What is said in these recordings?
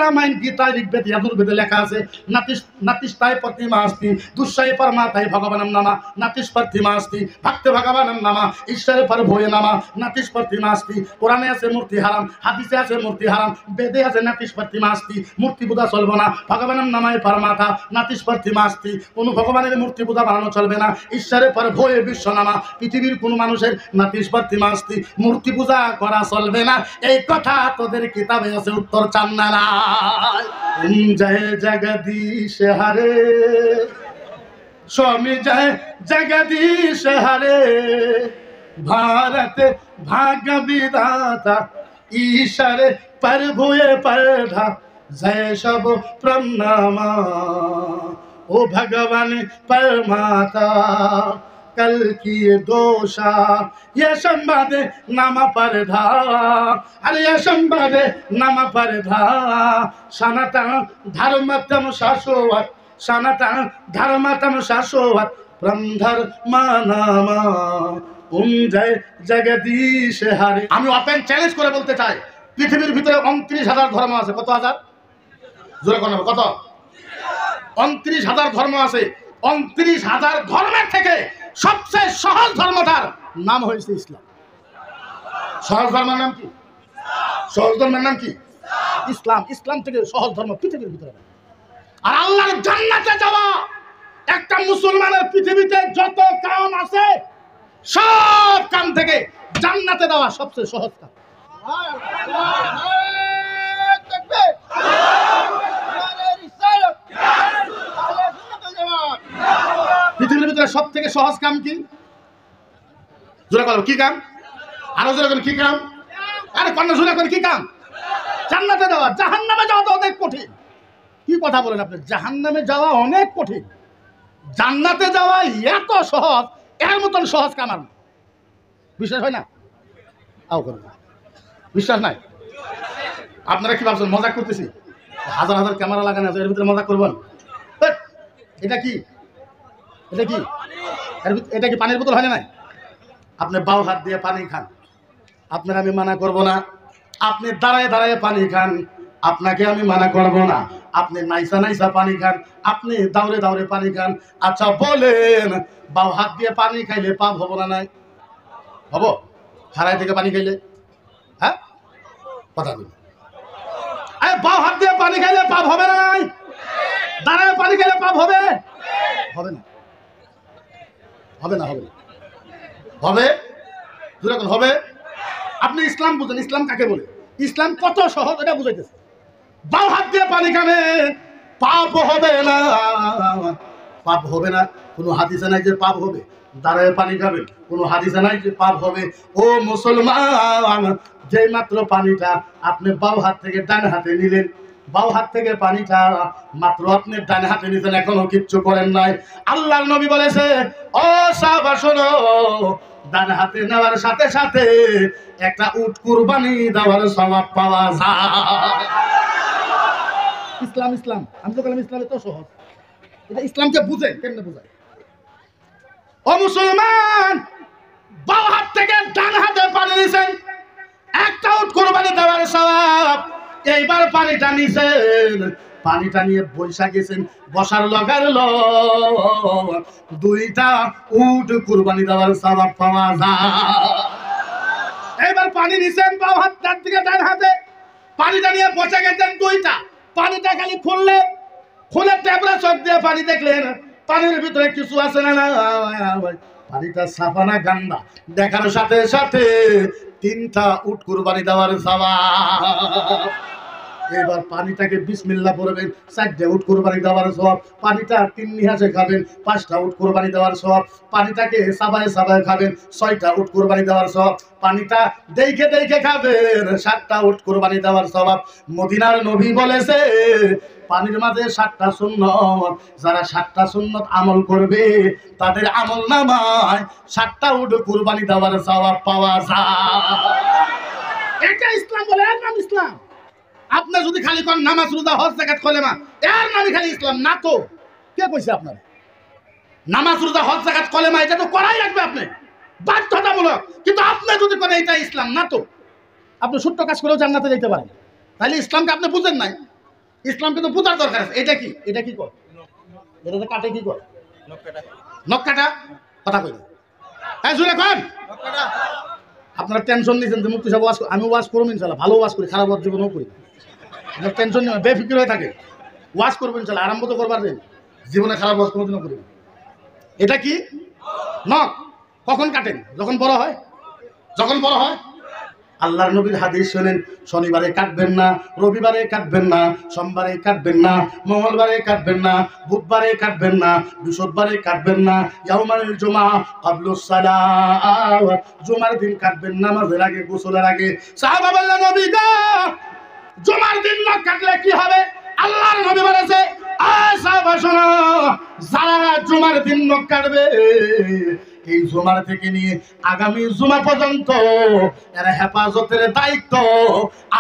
রামায়ণ গীতা ঋগ্বেদ যজুর্বেদে লেখা আছে নাতিষ্টায় প্রতিমা আস্তি দুঃসায় পরমাতায় ভগবানম নামা নাতিশ প্রতিমা আস্তি ভক্তে ভগবানম নামা ঈশ্বরে পর ভয়ে নামা নাতিশ প্রতিমা আস্তি। কোরআনে আছে মূর্তি হারাম, হাদিসে আছে মূর্তি হারাম, বেদে আছে নাতিশ প্রতিমা আস্তি। মূর্তি পূজা চলবে না, ভগবানম নামায় পরমাতা নাতিশ প্রতিমা আস্তি। কোনো ভগবানের মূর্তি পূজা বানানো চলবে না, ঈশ্বরে পর ভয়ে বিশ্ব নামা। পৃথিবীর কোনো মানুষের নাতিশ প্রতিমা আস্তি মূর্তি পূজা করা চলবে না, এই কথা তোদের কিতাবে আছে, উত্তর চান না। জয় জগদীশ হরে स्वामी जय जगदीश हरे भारत भाग्य विधाता ईश्वर प्रभुए पढ़ा जय सब प्रणामा ओ भगवान परमाता कल की दोषा ये संवाद नाम परधा अरे ये संवाद नाम परधा सनातन धर्मतम शाश्वत सनातन धर्मतम शाश्वत ब्रह्मधर्मानामा ओम जय जगदीश हरे। আমি ওপেন চ্যালেঞ্জ করে বলতে চাই, পৃথিবীর ভিতরে 29,000 ধর্ম আছে। কত হাজার? জোরে কোন কত? 29,000 ধর্ম আছে। 29,000 ধর্মের থেকে সবচেয়ে সহজ ধর্মটার নাম হয়েছে ইসলাম। সহজ ধর্মের নাম কি? সহজ ধর্মের নাম কি? ইসলাম। ইসলাম থেকে সহজ ধর্ম পৃথিবীর ভিতরে। আর আল্লাহর জান্নাতে যাওয়া একটা মুসলমানের পৃথিবীতে যত কাম আছে সব কাম থেকে জান্নাতে যাওয়া সবচেয়ে সহজ কাম। পৃথিবীর ভিতরে সব থেকে সহজ কাম কি? জোরে বলো কি কাম? আরো জোরে বলো কি কাম? আরে কন্যা জোরে বলো কি কাম? জান্নাতে যাওয়া। জাহান্নামে যাওয়া তো অনেক কঠিন। কি কথা বলেন আপনি? জাহান্নামে যাওয়া অনেক কঠিন, জান্নাতে যাওয়া এত সহজ, এর মতন সহজ কাম আর না। বিশ্বাস হয় না? আও করুন, বিশ্বাস নাই? আপনারা কি ভাবছেন মজা করতেছি? হাজার হাজার ক্যামেরা লাগানো আছে, এর ভিতরে মজা করবেন? এটা কি? এটা কি? এটা কি পানির বোতল হয় না? আপনি বাউ হাত দিয়ে পানি খান, আপনার আমি মানা করব না। আপনি দাঁড়ায় দাঁড়ায় পানি খান, আপনাকে আমি মানা করব না। আপনি নাইসা নাইসা পানি খান, আপনি দাউরে দাউরে পানি খান। আচ্ছা বলেন, বাউ হাত দিয়ে পানি খাইলে পাপ হবো না? নাই হবো? হারাই থেকে পানি খাইলে? হ্যাঁ কথা বলি। বাউ হাত দিয়ে পানি খাইলে পাপ হবে না? নাই দাঁড়ায় পানি খাইলে পাপ হবে? হবে না, হবে না, হবে না, হবে। যেরকম হবে। আপনি ইসলাম বুঝেন, ইসলাম কাকে বলে? ইসলাম কত সহজ এটা বুঝাইতেছে। বাম হাত দিয়ে পানি খাবে পাপ হবে না, পাপ হবে না। কোনো হাদিসে নাই যে পাপ হবে। দাঁড়ায় পানি খাবেন, কোনো হাদিসে নাই যে পাপ হবে। ও মুসলমান, যেই মাত্র পানিটা আপনি বাম হাত থেকে ডান হাতে নিলেন, বাম হাত থেকে পানিটা মাত্র আপনি ডান হাতে নিতেন, এখনো কিচ্ছু করেন নাই। আল্লাহর নবী বলেছে, ও সাহাবা শোনো, ডান হাতে নেওয়ার সাথে সাথে একটা উট কুরবানি দেওয়ার সওয়াব পাওয়া যায়। ইসলাম ইসলাম আমি তো বললাম ইসলাম এত সহজ। এটা ইসলামকে বুঝে কেমনে বুঝায়? ও মুসলমান, বাম হাত থেকে ডান হাতে পানি নিছেন, একটা উট কুরবানি দেওয়ার সওয়াব। এইবার পানিটা নিছেন, পানিটা নিয়ে বৈশা গেছেন, বসার লগার দুইটা উট কুরবানি দেওয়ার সওয়াব পাওয়া যায়। এবার পানি নিছেন বাম হাত থেকে ডান হাতে, পানিটা নিয়ে বসে গেছেন দুইটা। পানিটা খালি খুললেন, খুলে টেবরা চোখ দিয়ে পানি দেখলেন, পানির ভিতরে কিছু আছে না? পানিটা সাফা না গান্দা? দেখার সাথে সাথে 3টা উট কুরবানি দেওয়ার সওয়াব। এবার পানিটাকে বিসমিল্লাহ পড়বেন, 4টে উট কুরবানি দেওয়ার সওয়াব। পানিটা 3 নিহাসে খাবেন, 5টা উট কুরবানি দেওয়ার সওয়াব। পানিটাকে সাবায়ে সাবায়ে খাবেন, 6টা উট কুরবানি দেওয়ার সওয়াব। পানিটা দেখে দেখে খাবেন, 7টা উট কুরবানি দেওয়ার সওয়াব। মদিনার নবী বলেছে, পানির মাঝে 7টা সুন্নত, যারা 7টা সুন্নত আমল করবে তাদের আমল নামায় 7টা উট কুরবানি দেওয়ার সওয়াব পাওয়া যায়। এটা ইসলাম বলে, এর নাম ইসলাম। আপনি যদি খালি কোন নামাজ রোজা হজ যাকাত কলেমা, এর নামই খালি ইসলাম না। তো কে কইছে আপনার নামাজ রোজা হজ যাকাত কলেমা এটা তো করাই লাগবে আপনি, বাধ্যতামূলক। কিন্তু আপনি যদি কোন এটা ইসলাম না, তো আপনি ছোট্ট কাজ করেও জান্নাতে যেতে পারেন। তাহলে ইসলামকে আপনি বুঝেন নাই। ইসলামকে তো বুঝার দরকার আছে। এটা কি, এটা কি কয়, এটাতে কাটে কি কয়, নখ কাটা, কথা কই না, হ্যাঁ জুড়ে কন। আপনারা টেনশন নিয়েছেন যে মুক্তি সাহেব ওয়াজ, আমি ওয়াজ করবো ইনশাল্লাহ, ভালো ওয়াজ করি, খারাপ ওয়াজ জীবনেও করি। আপনার টেনশন নেই, বেফিকির হয়ে থাকে, ওয়াজ করবো ইনশাল্লাহ, আরম্ভ তো করবার দিন, জীবনে খারাপ ওয়াজ কোনোদিনও করি। এটা কি নখ, কখন কাটেন, যখন বড় হয়, যখন বড় হয়। আল্লাহর নবীর হাদিস শোনেন, শনিবারে কাটবেন না, রবিবারে কাটবেন না, সোমবারে কাটবেন না, মঙ্গলবারে কাটবেন না, বুধবারে কাটবেন না, বৃহস্পতিবারে কাটবেন না, ইয়াউমাল জুমা ক্বাবলুস সালাত, জুমার দিন কাটবেন নামাজের আগে, গোসলের আগে। সাহাবা বললেন নবী গো, জুমার দিন না কাটলে কি হবে? আল্লাহর নবী বলেছে, আয় সাহাবা শোনো, যারা জুমার দিন নখ কাটবে, এই জুমার থেকে নিয়ে আগামী জুমা পর্যন্ত এর হেফাজতের দায়িত্ব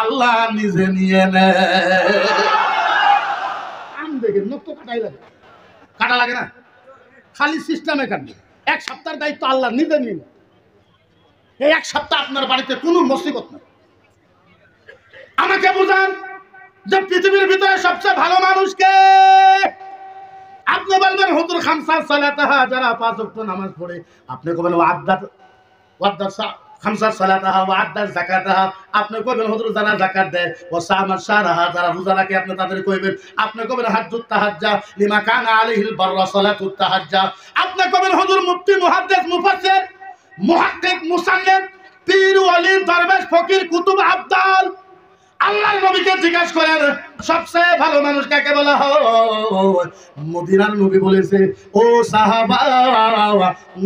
আল্লাহ নিজে নিয়ে নেয়। দেখেন নখ তো কাটাই লাগে, কাটা লাগে না, খালি সিস্টেমে কাটবে। এক সপ্তাহের দায়িত্ব আল্লাহ নিজে নিয়ে নেয়। এই এক সপ্তাহ আপনার বাড়িতে কোনো মুসিবত নেই। আমাকে বুঝান যে পৃথিবীর ভিতরে সবচেয়ে ভালো মানুষকে। আপনি বলবেন হুজুর খামসার সালাতাহা, যারা 5 ওয়াক্ত নামাজ পড়ে। আপনি কবেন ওয়াদ্দার খামসার সালাতাহা ওয়া আদ্দার যাকাতাহা। আপনি কবেন হুজুর যারা যাকাত দেয়। ও সামার শাহরাহা, যারা রোজা রাখে, আপনি তাদের কইবেন। আপনি কবেন হাজ্জুত তাহাজ্জা লিমা কানা আলাইহিল বাররা সালাতুত তাহাজ্জা। আপনি কবেন হুজুর মুফতি, মুহাদ্দিস, মুফাসসির, মুহাক্কিক, মুসান্নিফ, পীর, ওয়ালি, দরবেশ, ফকির, কুতুব, আবদাল। আল্লাহর নবীকে জিজ্ঞাসা করেন সবচেয়ে ভালো মানুষ কাকে বলা হয়? মদিনার নবী বলেছে, ও সাহাবা,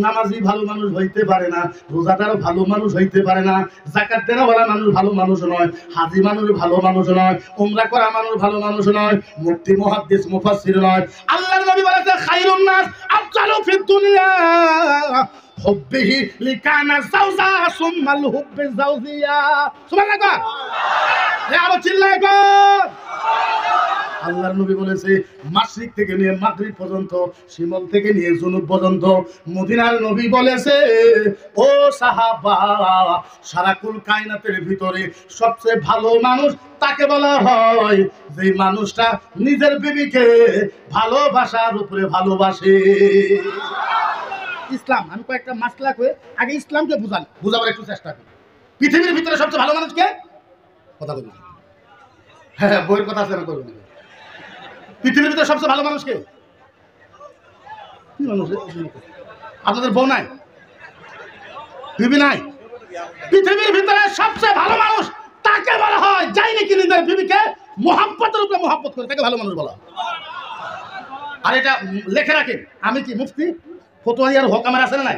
নামাজি ভালো মানুষ হইতে পারে না, রোজাদার ভালো মানুষ হইতে পারে না, যাকাত দেওয়ালা মানুষ ভালো মানুষ নয়, হাজি মানুষ ভালো মানুষ নয়, উমরা করা মানুষ ভালো মানুষ নয়, মুফতি, মুহাদ্দিস, মুফাসসির নয়। আল্লাহর নবী বলেছে, খায়রুন নাস আফজালু ফিদ দুনিয়া হুব্বিহি লিকানা যাওজা সুম্মাল হুব্বি যাওজিয়া। সুবহানাল্লাহ, হে আরো চিল্লায় কর। আল্লাহর নবী বলেছে, মাশরিক থেকে নিয়ে মাগরিব পর্যন্ত, শিমল থেকে নিয়ে জুনুব পর্যন্ত। মদিনার নবী বলেছে, ও সাহাবা, সারা কুল কায়নাতের ভিতরে সবচেয়ে ভালো মানুষ তাকে বলা হয় যে মানুষটা নিজের বিবিকে ভালোবাসার উপরে ভালোবাসে। ইসলাম, আমি কয়েকটা মাসলা কয়ে আগে ইসলামকে বুঝাবার একটু চেষ্টা করি। পৃথিবীর ভিতরে সবচেয়ে ভালো মানুষ কে? কথা বলি, হ্যাঁ বইয়ের কথা আছে না, করবেন। পৃথিবীর ভিতরে সবচেয়ে ভালো মানুষ কে? কি মানুষ? আপনাদের বউ নাই, বিবি নাই? পৃথিবীর ভিতরে সবচেয়ে ভালো মানুষ তাকে বলা হয় যাই নাকি নিজের বিবিকে মোহাব্বতের উপরে মোহাব্বত করে, তাকে ভালো মানুষ বলা। আর এটা লেখে রাখেন, আমি কি মুফতি, ফতোয়া দেওয়ার হক আমার আছে না নাই?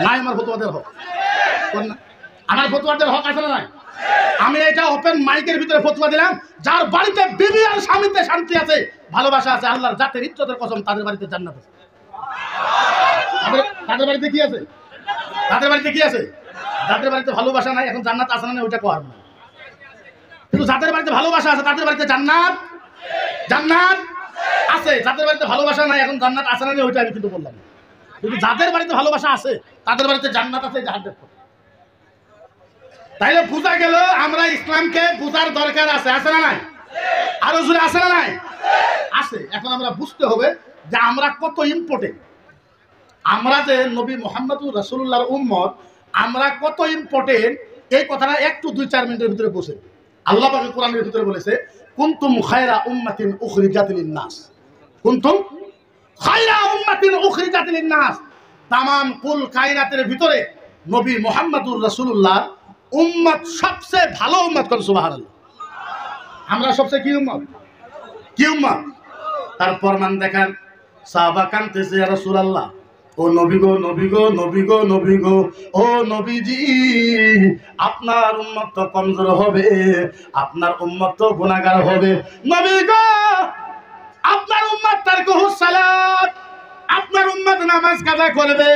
নাই, আমার ফতোয়া দেওয়ার হক, আমার ফতোয়া দেওয়ার হক আছে না নাই? আমি এটা ওপেন মাইকের ভিতরে ফতোয়া দিলাম, যার বাড়িতে বিবি আর স্বামীতে শান্তি আছে, ভালোবাসা আছে, আল্লাহর জাতের ইজ্জতের কসম, তাদের বাড়িতে জান্নাত আছে। তাদের বাড়িতে কি আছে? তাদের বাড়িতে কি আছে? যাদের বাড়িতে ভালোবাসা নাই, এখন জান্নাত আছে না ওইটা কোয়ার না, কিন্তু যাদের বাড়িতে ভালোবাসা আছে তাদের বাড়িতে জান্নাত আছে। যাদের বাড়িতে ভালোবাসা নাই, এখন জান্নাত আছে না ওইটা আমি কিন্তু বললাম, কিন্তু যাদের বাড়িতে ভালোবাসা আছে তাদের বাড়িতে জান্নাত আছে। তাইলে বোঝা গেল আমরা ইসলামকে বোঝার দরকার আছে, আছে না নাই? আরো জোরে আছে না নাই? আছে। এখন আমরা বুঝতে হবে যে আমরা কত ইম্পর্টেন্ট, আমরা যে নবী মুহাম্মদুর রাসূলুল্লাহর উম্মত, আমরা কত ইম্পর্টেন্ট। এই কথাটা একটু 2-4 মিনিটের ভিতরে বসে আল্লাহ পাক কোরআনের ভিতরে বলেছে, কুনতুম খায়রা উম্মাতিন উখরিজাত লিন-নাস, কুনতুম খায়রা উম্মাতিন উখরিজাত লিন-নাস। তামাম কুল কায়নাতের ভিতরে নবী মুহাম্মদুর রাসূলুল্লাহ উম্মত সবচেয়ে ভালো উম্মত। কোন সুবহানাল্লাহ। আমরা সবচেয়ে কি উম্মত? কি উম্মত? তার প্রমাণ দেখান। সাহাবা কাঁদতেছে, ইয়া রাসূলুল্লাহ, ও নবী গো, নবী গো, নবী গো, নবী গো, ও নবীজি, আপনার উম্মত তো কমজোর হবে, আপনার উম্মত তো গুনাহগার হবে। নবী গো, আপনার উম্মত তারকুহুস সালাত, আপনার উম্মত নামাজ কাজা করবে,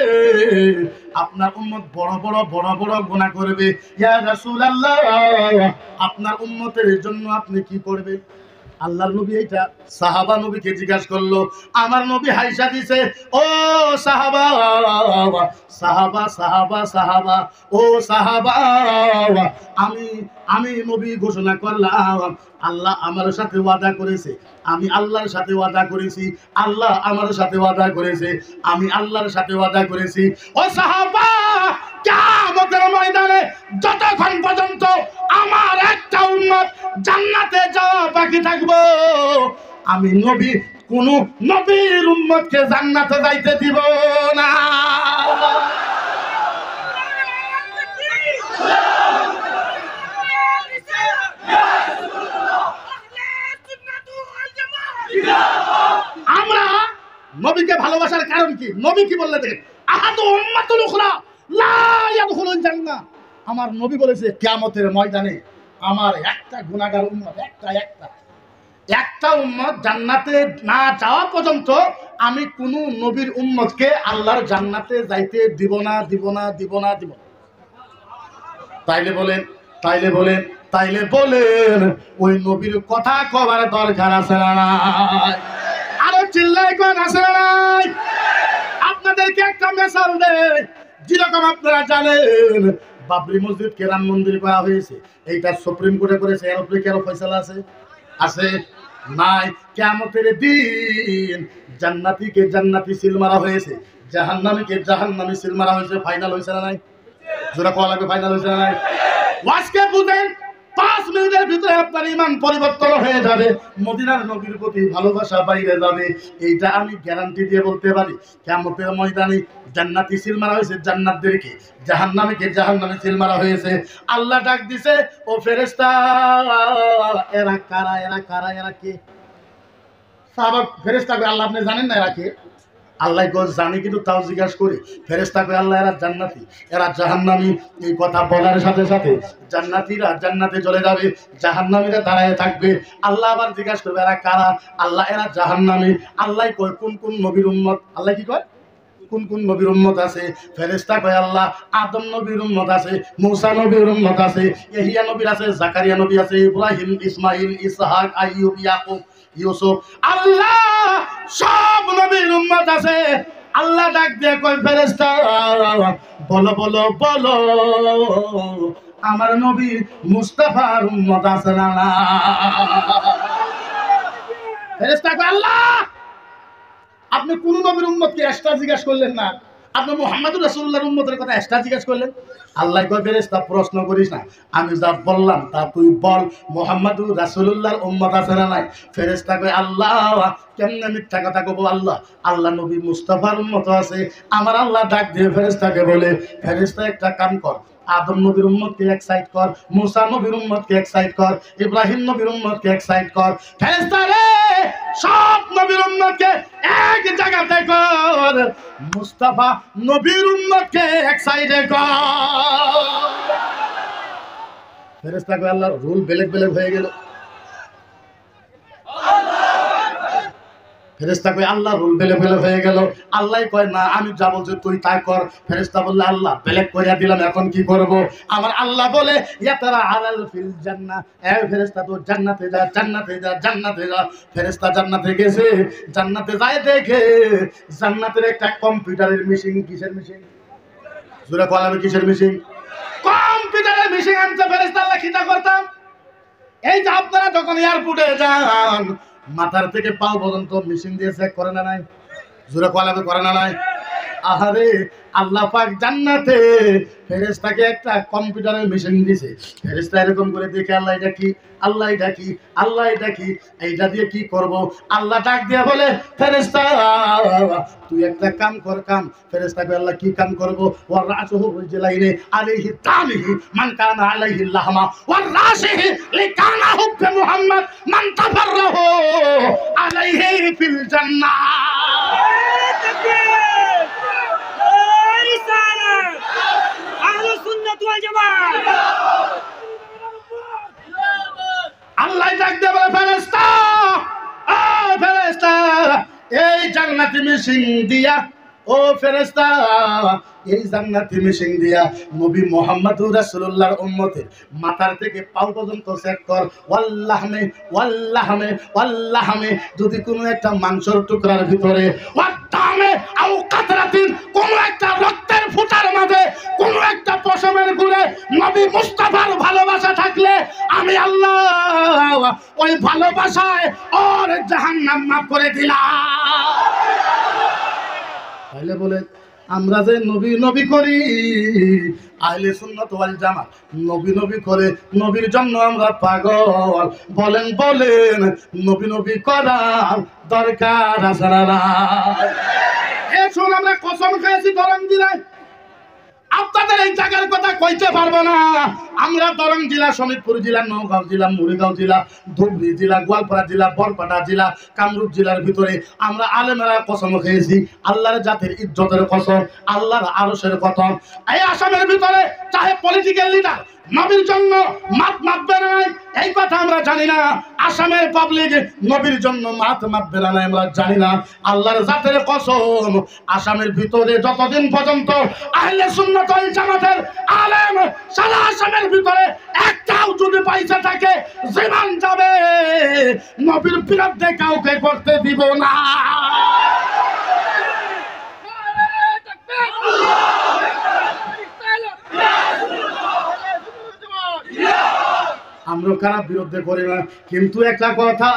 আপনার উম্মত বড় বড় গুনাহ করবে। ইয়া রাসূলুল্লাহ, আপনার উম্মতের জন্য আপনি কি করবেন? আল্লাহর নবী এইটা সাহাবা নবীকে জিজ্ঞাসা করলো, আমার নবী হাইসা দিছে, ও সাহাবা সাহাবা সাহাবা সাহাবা, ও সাহাবা, আমি নবী ঘোষণা করলাম, আল্লাহ আমার সাথে ওয়াদা করেছে, আমি আল্লাহর সাথে ওয়াদা করেছি, আল্লাহ আমার সাথে ওয়াদা করেছে, আমি আল্লাহর সাথে ওয়াদা করেছি। ও সাহাবা, কিয়ামতের ময়দানে যতক্ষণ পর্যন্ত আমার একটা উম্মত জান্নাতে যাওয়া বাকি থাকবো, আমি নবী কোন নবীর উম্মতকে জান্নাতে যাইতে দিব না। আমরা নবীকে ভালোবাসার কারণ কি? নবী কি বললে দেখেন, আহাদু উম্মাতুল উখরা লা ইয়াদখুলুল জান্নাহ। আমার নবী বলেছে কিয়ামতের ময়দানে আমার একটা গুনাহগার উম্মত, একটা উম্মত জান্নাতে না যাওয়া পর্যন্ত আমি কোন নবীর উম্মতকে আল্লাহর জান্নাতে যাইতে দিব না। তাইলে বলেন ওই নবীর কথা কবার দরকার আছে না নাই? আরো চিল্লাই কোন আছে না নাই? আপনাদেরকে একটা মেসাল দেই, যেরকম আপনারা জানেন বাবরি মসজিদকে রাম মন্দির করা হয়েছে, এইটা সুপ্রিম কোর্টে করেছে, এর উপরে কি আরো ফয়সালা আছে নাই? কিয়ামতের দিন জান্নাতীকে জান্নাতি সিল মারা হয়েছে, জাহান্নামীকে জাহান্নামী সিল মারা হয়েছে। ফাইনাল হয়েছে না নাই? জোরে কোয়া লাগবে, ফাইনাল হয়েছে না নাই? আজকে বুঝেন 5 মিনিটের ভিতরে আপনার ঈমান পরিবর্তন হয়ে যাবে, মদিনার নবীর প্রতি ভালোবাসা বাইরে যাবে। এইটা আমি গ্যারান্টি দিয়ে বলতে পারি। কিয়ামতের ময়দানে জান্নাতি সিল মারা হয়েছে জান্নাতদেরকে, জাহান্নামীকে জাহান্নামী সিল মারা হয়েছে। আল্লাহ ডাক দিছে, ও ফেরেশতা, এরা কারা? এরা কে? সাহাবা ফেরেশতা কই, আল্লাহ আপনি জানেন না এরা কে? আল্লাহ জানি, কিন্তু তাও জিজ্ঞাসা করি। ফেরেশতা কই, আল্লাহ এরা জান্নাতি, এরা জাহান্নামী। এই কথা বলার সাথে সাথে জান্নাতীরা জান্নাতে চলে যাবে, জাহান্নামীরা দাঁড়ায় থাকবে। আল্লাহ আবার জিজ্ঞাসা করবে, এরা কারা? আল্লাহ এরা জাহান্নামী। আল্লাহ কয়, কোন নবীর উম্মত? আল্লাহ কি কয়, কোন নবীর উম্মত আছে? ফেরেশতা কয়, আল্লাহ আদম নবীর উম্মত আছে, মূসা নবীর উম্মত আছে, ইহইয়া নবীর আছে, জাকারিয়া নবী আছে, ইব্রাহিম, ইসমাইল, ইসহাক, আইয়ুব, ইয়াকুব, ইউসুফ, আল্লাহ সব নবীর উম্মত আছে। আল্লাহ ডাক দিয়ে কয়, ফেরেশতা বলো আমার নবী মুস্তাফার উম্মত আছে না? ফেরেশতা কয়, আল্লাহ আপনি কোন নবীর উম্মতকে এক্সট্রা জিজ্ঞাসা করলেন না, আপনি মুহাম্মদুর রাসূলুল্লাহর উম্মতের কথা এক্সট্রা জিজ্ঞাসা করলেন। আল্লাহ কয়, ফেরেশতা প্রশ্ন করিস না, আমি যা বললাম তা তুই বল, মুহাম্মদুর রাসূলুল্লাহর উম্মত আছে না নাই? ফেরেশতা কয়, আল্লাহ কেমনে মিথ্যা কথা কব? আল্লাহ নবী মুস্তাফার উম্মত আছে। আমার আল্লাহ ডাক দিয়ে ফেরেশতাকে বলে, ফেরেশতা একটা কাম কর, আদম নবীর উম্মতকে এক সাইড কর, মূসা নবীর উম্মতকে এক সাইড কর, ইব্রাহিম নবীর উম্মতকে এক সাইড কর। ফেরেশতা রে সব নবীর উম্মতকে এক জায়গাতে কর, মুস্তাফা নবীর উম্মতকে এক সাইডে কর। ফেরেশতা কয়, আল্লাহর রুল বেলেগ হয়ে গেল। ফেরেশতা কয়, আল্লাহ রুল বেলেগ হয়ে গেল। আল্লাহ কয়, না আমি যা বলছি তুই তাই কর। ফেরেশতা বললে, আল্লাহ বেলেগ করিয়া দিলাম, এখন কি করব? আমার আল্লাহ বলে, ইয়াতারা আলাল ফিল জান্নাহ, এ ফেরেশতা তো জান্নাতে যা। ফেরেশতা জান্নাতে গেছে, জান্নাতে যায় দেখে জান্নাতের একটা কম্পিউটারের মেশিন। কিসের মেশিন? জোরে কোয়া লাগবে, কিসের মেশিন? কম্পিউটারের মেশিন আনতে। ফেরেশতা আল্লাহ খিতা করতাম, এই যে আপনারা যখন এয়ারপোর্টে যান, মাথার থেকে পাও পর্যন্ত মেশিন দিয়ে চেক করে না নাই? জোরে কোয়া লাগবে, করে না নাই? আহারে আল্লাহ পাক জান্নাতে ফেরেশতাকে একটা কম্পিউটারের মেশিন দিয়েছে। ফেরেশতা এরকম করে দেখে, আল্লাহ এটা কি, এইটা দিয়ে কি করব? আল্লাহ ডাক দিয়ে বলে, ফেরেশতা তুই একটা কাম কর। ফেরেশতাকে আল্লাহ কি কাম করব? ওয়া রাসুহু রিজলাইনি আলাইহি তামিহি মান কানা আলাইহি লাহমা ওয়া রাসিহি লিকানা হুব্বে মুহাম্মদ মান তাফাররাহু আলাইহি ফিল জান্নাহ। আল্লাহ ডাক দিয়ে বলে, ফেরেশতা এই জান্নাতি মেশিন দিয়া, ও ফেরেশতা এই জান্নাতি মেশিন দিয়া নবী মুহাম্মদুর রাসূলুল্লাহর উম্মতের মাথার থেকে পাও পর্যন্ত চেক কর। ওয়াল্লাহমে ওয়াল্লাহমে ওয়াল্লাহমে যদি কোনো একটা মাংসের টুকরার ভিতরে ওয়াদামে আও কাতরাতিন কোনো একটা রক্তের ফোঁটার মাঝে কোনো একটা পশমের গুড়ে নবী মুস্তাফার ভালোবাসা থাকলে আমি আল্লাহ ওই ভালোবাসায় ওর জাহান্নাম মাফ করে দিলাম। তাইলে বলে আমরা যে নবী নবী করি আহলে সুন্নাত ওয়াল জামাত, নবী নবী করে নবীর জন্য আমরা পাগল। বলেন বলেন নবী নবী করার দরকার আছে না? এখন আমরা কসম খেয়েছি দরং জেলায়, আপনাদের এই জায়গার কথা কইতে পারবো না। আমরা দরং জেলা, শোনিতপুর জেলা, নওগাঁ জেলা, মুড়িগাঁও জেলা, ধুবড়ী জেলা, গোয়ালপাড়া জেলা, বরপাটা জেলা, কামরূপ জেলার ভিতরে আমরা আলেমেরা কসম খেয়েছি, আল্লাহর জাতির ইজ্জতের কসম, আল্লাহর আরশের কসম। এই আসামের ভিতরে চাহে পলিটিক্যাল লিডার নবীর জন্য মাত মাপবে না এই কথা আমরা জানি না। আসামের পাবলিক নবীর জন্য মাত মাপবে না আমরা জানি না। আল্লাহর জাতের কসম, আসামের ভিতরে যতদিন পর্যন্ত আহলে সুন্নাত ওয়াল জামাতের আলেম সারা আসামের ভিতরে একটাও যদি পয়সা থাকে জীবন যাবে, নবীর বিরুদ্ধে কাউকে করতে দিব না। আমরা কারো বিরুদ্ধে করি না, কিন্তু একটা কথা,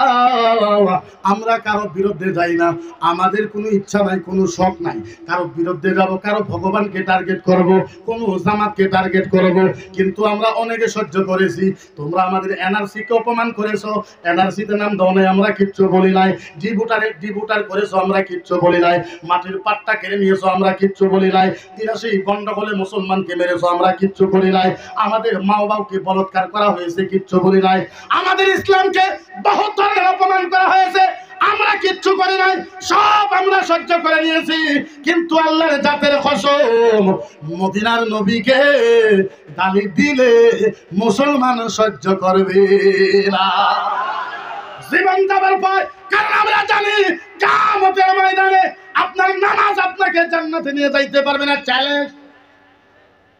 আমরা কারো বিরুদ্ধে যাই না। আমাদের কোনো ইচ্ছা নাই, কোনো শখ নাই কারো বিরুদ্ধে যাব, কারো ভগবানকে টার্গেট করব, কোনো জামাতকে টার্গেট করব। কিন্তু আমরা অনেকে সহ্য করেছি। তোমরা আমাদের এনআরসিকে অপমান করেছো, এনআরসিতে নাম দাও নাই, আমরা কিচ্ছু বলি নাই। ডিভোটার করেছো, আমরা কিচ্ছু বলি নাই। মাটির পাট্টা কেড়ে নিয়েছো, আমরা কিচ্ছু বলি নাই। 83 গন্ডগোলে মুসলমানকে মেরেছো, আমরা কিচ্ছু বলি নাই। আমাদের মা বাবাকে বলৎকার করা হয়েছে, কিচ্ছু বলি নাই। আমাদের ইসলামকে বহুত ধরনের অপমান করা হয়েছে, আমরা কিচ্ছু করি নাই, সব আমরা সহ্য করে নিয়েছি। কিন্তু আল্লাহর জাতের কসম, মদিনার নবীকে গালি দিলে মুসলমান সহ্য করবে না জীবন যাবার পর। কারণ আমরা জানি কিয়ামতের ময়দানে আপনার নামাজ আপনাকে জান্নাতে নিয়ে যাইতে পারবে না।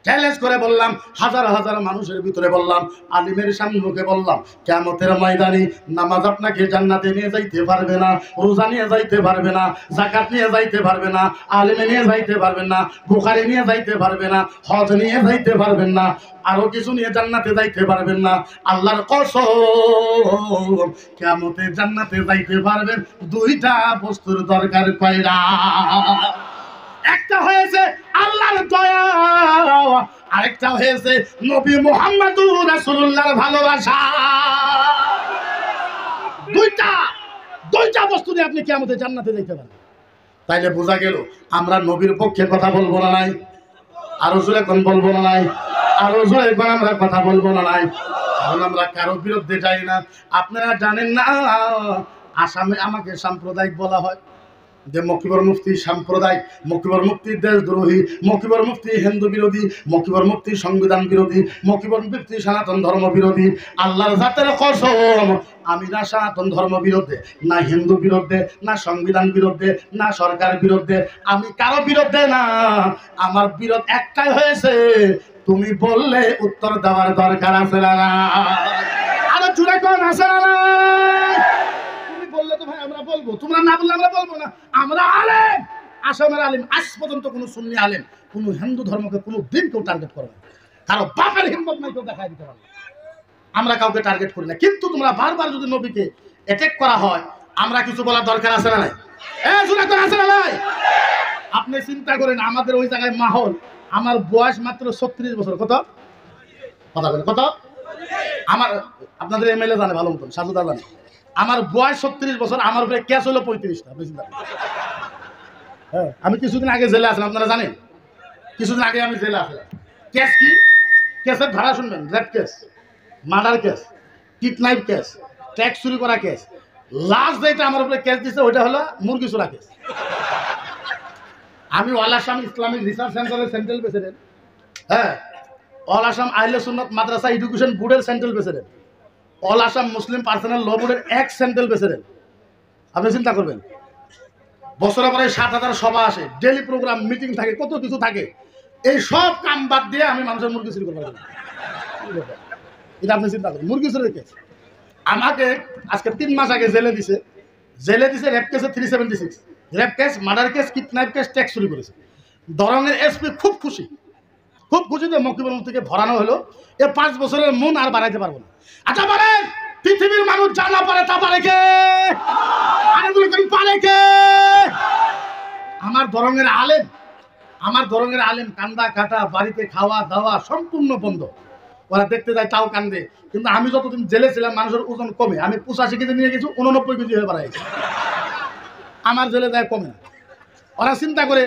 চ্যালেঞ্জ করে বললাম, হাজার হাজার মানুষের ভিতরে বললাম, আলিমের সামনে বললাম, কিয়ামতের ময়দানে নামাজ আপনাকে জান্নাতে নিয়ে যাইতে পারবে না, রোজা নিয়ে যাইতে পারবে না, যাকাত নিয়ে যাইতে পারবে না, আলিমে নিয়ে যাইতে পারবেন না, বুখারী নিয়ে যাইতে পারবে না, হজ নিয়ে যাইতে পারবেন না, আরো কিছু নিয়ে জান্নাতে যাইতে পারবেন না। আল্লাহর কসম, কিয়ামতে জান্নাতে যাইতে পারবেন দুইটা বস্তুর দরকার। কয়টা? একটা হয়েছে আল্লাহর দয়া, আরেকটা হয়েছে নবী মুহাম্মদুর রাসূলুল্লাহর ভালোবাসা। দুইটা বস্তু দিয়ে আপনি কিয়ামতে জান্নাতে যাইতে পারেন। তাইলে বোঝা গেল আমরা নবীর পক্ষে কথা বলবো না নাই, আরো জোরে কোন বলবো না নাই, আরো জোরে কোন আমরা কথা বলবো না নাই। কারণ আমরা কারো বিরুদ্ধে যাই না। আপনারা জানেন না আসামে আমাকে সাম্প্রদায়িক বলা হয়, যে মকিবর মুফতি সাম্প্রদায়িক, মকিবর মুফতি দেশদ্রোহী, মকিবর মুফতি হিন্দু বিরোধী, মকিবর মুফতি সংবিধান বিরোধী, মকিবর মুফতি সনাতন ধর্ম বিরোধী। আল্লাহর জাতের কসম, আমি না সনাতন ধর্ম বিরুদ্ধে, না হিন্দু বিরুদ্ধে, না সংবিধান বিরুদ্ধে, না সরকার বিরুদ্ধে, আমি কারো বিরুদ্ধে না। আমার বিরোধ একটাই হয়েছে, তুমি বললে উত্তর দেওয়ার দরকার আছে না? আরো জুড়ে কোন আছে না? বললে তো ভাই আমরা বলবো, তোমরা না বললে আমরা বলবো না। আমরা আলেম, আসামের আলেম, আজ পর্যন্ত কোনো সুন্নি আলেম কোনো হিন্দু ধর্মকে কোনো দিন কেউ টার্গেট করে না, কারো বাপের হিম্মত নাই কেউ দেখাই দিতে পারবে। আমরা কাউকে টার্গেট করি না। কিন্তু তোমরা বারবার যদি নবীকে অ্যাটাক করা হয়, আমরা কিছু বলার দরকার আছে না নাই? আছে না ভাই? আপনি চিন্তা করেন আমাদের ওই জায়গায় মাহল, আমার বয়স মাত্র 36 বছর। কত কথা বলেন? কত? আমার আপনাদের এমএলএ জানে ভালো মতন, সাজুদা জানে, আমার বয়স 36 বছর, আমার উপরে কেস হলো 35টা। আপনি চিন্তা করেন। হ্যাঁ, আমি কিছুদিন আগে জেলে আসলাম, আপনারা জানেন, কিছুদিন আগে আমি জেলে আসলাম। কেস কি? কেসের ধারা শুনবেন, rape case, murder case, kidnap case, tax চুরি করা কেস। লাস্ট যেটা আমার উপরে কেস দিচ্ছে ওইটা হলো মুরগি চোরা কেস। আমি অল আসাম ইসলামিক রিসার্চ সেন্টারের সেন্ট্রাল প্রেসিডেন্ট, হ্যাঁ, অল আসাম আহলে সুন্নাত মাদ্রাসা এডুকেশন বোর্ডের সেন্ট্রাল প্রেসিডেন্ট, অল আসাম মুসলিম পার্সোনাল ল বোর্ডের এক্স সেন্ট্রাল প্রেসিডেন্ট। আপনি চিন্তা করবেন, বছরে পরে 7,000 সভা আসে, ডেলি প্রোগ্রাম, মিটিং থাকে, কত কিছু থাকে। এই সব কাম বাদ দিয়ে আমি মানুষের মুরগি চুরি করবো, এটা আপনি চিন্তা করেন। মুরগি চুরি কেস আমাকে আজকে 3 মাস আগে জেলে দিছে রেপ কেসে 376, rape case, murder case, kidnap case, tax চুরি করেছে। দরঙ্গের এসপি খুব খুশি যে মকিবুল থেকে ভরানো হলো। এ 5 বছরের মন আর বাড়াইতে পারবো না। আচ্ছা বলেন, পৃথিবীর মানুষ যা না পারে তা পারে কে? পারে কে? আমার দরঙ্গের আলেম কান্দা কাটা, বাড়িতে খাওয়া দাওয়া সম্পূর্ণ বন্ধ। ওরা দেখতে যায় তাও কান্দে। কিন্তু আমি যতদিন জেলে ছিলাম মানুষের ওজন কমে, আমি 85 কেজি নিয়ে গেছি, 89 কেজি হয়ে বাড়াইছি। আমার জেলে যায় কমে না। ওরা চিন্তা করে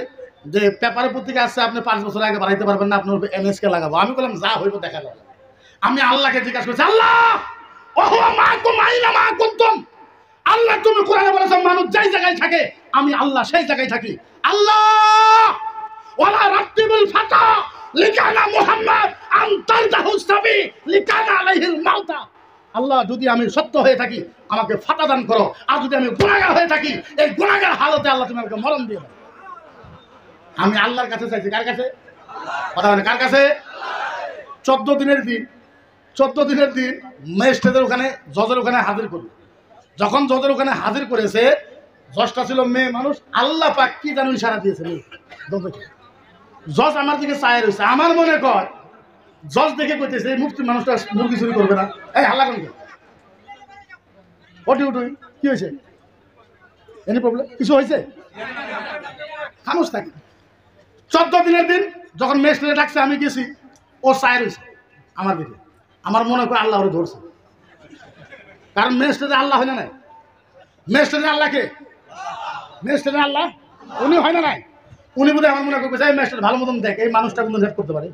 যে পেপারের পত্রিকা আসছে, আপনি 5 বছর আগে বাড়াইতে পারবেন না, আপনার এমএসকে লাগাবো। আমি বললাম যা হইব দেখা যাবে। আমি আল্লাহকে জিজ্ঞাসা করছি, আল্লাহ তুমি কোরআনে বলেছো মানুষ যেই জায়গায় থাকে আমি আল্লাহ সেই জায়গায় থাকি। আল্লাহ ওয়ালা রাত্তিবুল ফাতা লিকানা মুহাম্মদ আনতারদাহু সাবি লিকানা আলাইহিল মাউতা। আল্লাহ যদি আমি সত্য হয়ে থাকি আমাকে ফাতা দান করো, আর যদি আমি গুনাহগার হয়ে থাকি এই গুনাহগার হালতে আল্লাহ তুমি আমাকে মরণ দিও। আমি আল্লাহর কাছে চাইছি। কার কাছে? কথা বলেন, কার কাছে? 14 দিনের দিন ম্যাজিস্ট্রেটের ওখানে, জজের ওখানে হাজির করল। যখন জজের ওখানে হাজির করেছে, জজটা ছিল মেয়ে মানুষ। আল্লাহ পাক কি জানো ইশারা দিয়েছে, জজ আমার দিকে চায় রয়েছে। আমার মনে কর জজ দেখে কইতেছে এই মুফতি মানুষটা মুরগি চুরি করবে না। এই হাল্লা কেন? উঠি কি হয়েছে? Any problem? কিছু হয়েছে? খামোশ থাকি। 14 দিনের দিন যখন ম্যাজিস্ট্রেট ডাকছে আমি গেছি, ও চায় রয়েছে আমার দিকে। আমার মনে করে আল্লাহ ওরে ধরছে, কারণ ম্যাজিস্ট্রেটে আল্লাহ হয় না নাই? ম্যাজিস্ট্রেটে আল্লাহকে? ম্যাজিস্ট্রেটে আল্লাহ উনি হয় না নাই? উনি বোধহয় আমার মনে করবে এই ম্যাজিস্ট্রেট ভালো মতন দেখ, এই মানুষটা কিন্তু হেল্প করতে পারে,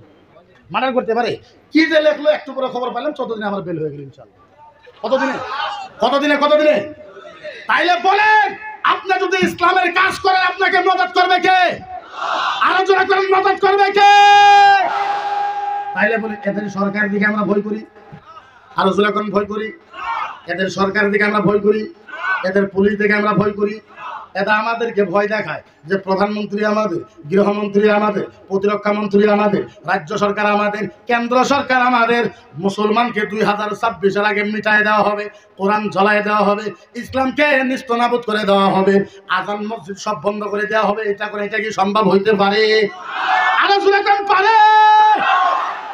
মার্ডার করতে পারে। কি যে লেখলো, একটু করে খবর পাইলাম 14 দিনে আমার বেল হয়ে গেল ইনশাআল্লাহ। কতদিনে? তাইলে বলেন, আপনি যদি ইসলামের কাজ করেন আপনাকে মদদ করবে কে? আরো জোরে করেন, মদদ করবে কে? তাইলে বলে এদের সরকারের দিকে আমরা ভয় করি, আরো জোরে করেন ভয় করি। এদের সরকারের দিকে আমরা ভয় করি, এদের পুলিশ দিকে আমরা ভয় করি। এটা আমাদেরকে ভয় দেখায় যে প্রধানমন্ত্রী আমাদের, গৃহমন্ত্রী আমাদের, প্রতিরক্ষা মন্ত্রী আমাদের, রাজ্য সরকার আমাদের, কেন্দ্র সরকার আমাদের। মুসলমানকে 2026-এর আগে মিটায় দেওয়া হবে, কোরআন জ্বলায় দেওয়া হবে, ইসলামকে নিস্তনাবুদ করে দেওয়া হবে, আজান মসজিদ সব বন্ধ করে দেওয়া হবে। এটা কি সম্ভব হইতে পারে? আরো জোরে করেন পারে?